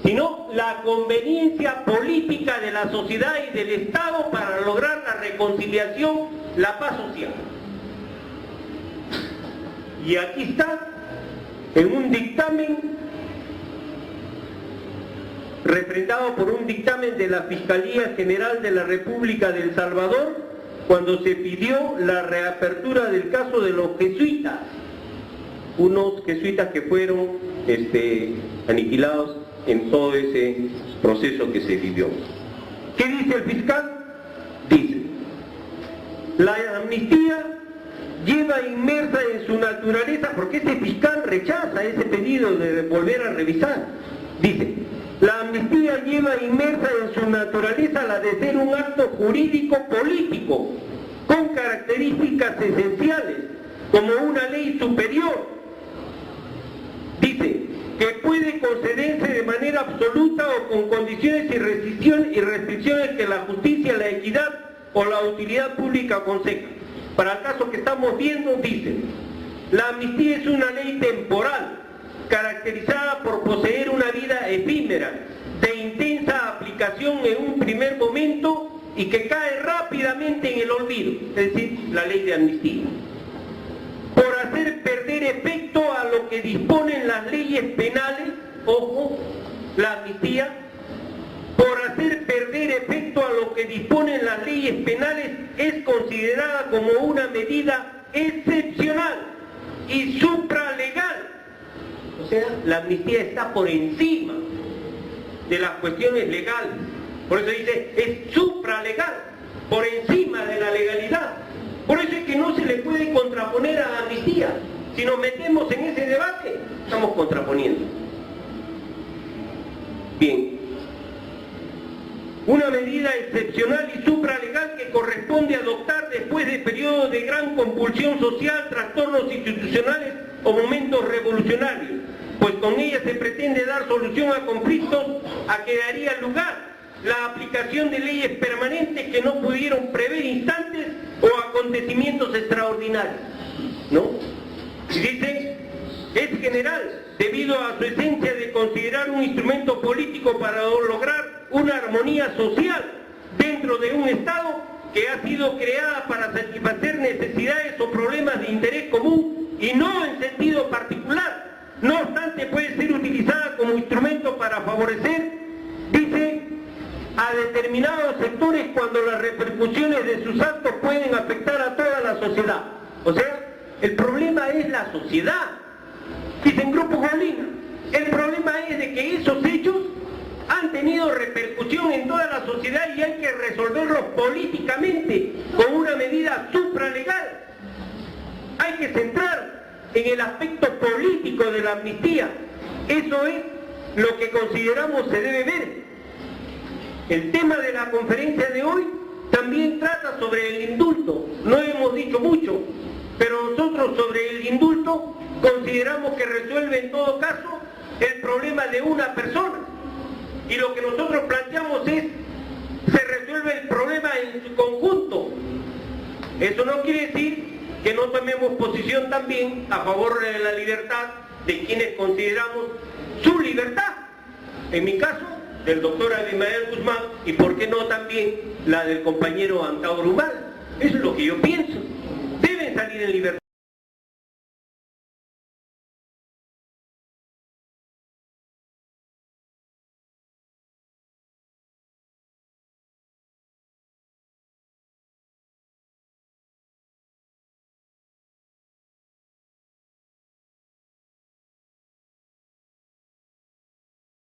sino la conveniencia política de la sociedad y del Estado para lograr la reconciliación, la paz social. Y aquí está, en un dictamen refrendado por un dictamen de la Fiscalía General de la República de El Salvador, cuando se pidió la reapertura del caso de los jesuitas, unos jesuitas que fueron aniquilados en todo ese proceso que se vivió. ¿Qué dice el fiscal? Dice, la amnistía lleva inmersa en su naturaleza, porque ese fiscal rechaza ese pedido de volver a revisar. Dice, la amnistía lleva inmersa en su naturaleza la de ser un acto jurídico político, con características esenciales, como una ley superior. Dice, que puede concederse de manera absoluta o con condiciones y restricciones que la justicia, la equidad o la utilidad pública aconsejan. Para el caso que estamos viendo, dice, la amnistía es una ley temporal, caracterizada por poseer una vida efímera, de intensa aplicación en un primer momento y que cae rápidamente en el olvido, es decir, la ley de amnistía. Por hacer perder efecto a lo que disponen las leyes penales, ojo, la amnistía, por hacer perder efecto a lo que disponen las leyes penales, es considerada como una medida excepcional y supralegal. O sea, la amnistía está por encima de las cuestiones legales. Por eso dice, es supralegal, por encima de la legalidad. Por eso es que no se le puede contraponer a la amnistía. Si nos metemos en ese debate, estamos contraponiendo. Bien. una medida excepcional y supralegal que corresponde adoptar después de periodos de gran convulsión social, trastornos institucionales o momentos revolucionarios, pues con ella se pretende dar solución a conflictos a que daría lugar la aplicación de leyes permanentes que no pudieron prever instantes o acontecimientos extraordinarios, ¿no? Y dice, es general, debido a su esencia de considerar un instrumento político para lograr una armonía social dentro de un Estado que ha sido creada para satisfacer necesidades o problemas de interés común y no en sentido particular. No obstante, puede ser utilizada como instrumento para favorecer, dice, a determinados sectores cuando las repercusiones de sus actos pueden afectar a toda la sociedad. O sea, el problema es la sociedad. Dicen Grupo Colina, el problema es de que esos hechos han tenido repercusión en toda la sociedad y hay que resolverlos políticamente con una medida supralegal. Hay que centrar en el aspecto político de la amnistía. Eso es lo que consideramos se debe ver. El tema de la conferencia de hoy también trata sobre el indulto. No hemos dicho mucho, pero nosotros sobre el indulto consideramos que resuelve en todo caso el problema de una persona. Y lo que nosotros planteamos es, se resuelve el problema en su conjunto. Eso no quiere decir que no tomemos posición también a favor de la libertad de quienes consideramos su libertad. En mi caso, del doctor Abimael Guzmán, y por qué no también la del compañero Antauro Humala. Eso es lo que yo pienso. Deben salir en libertad.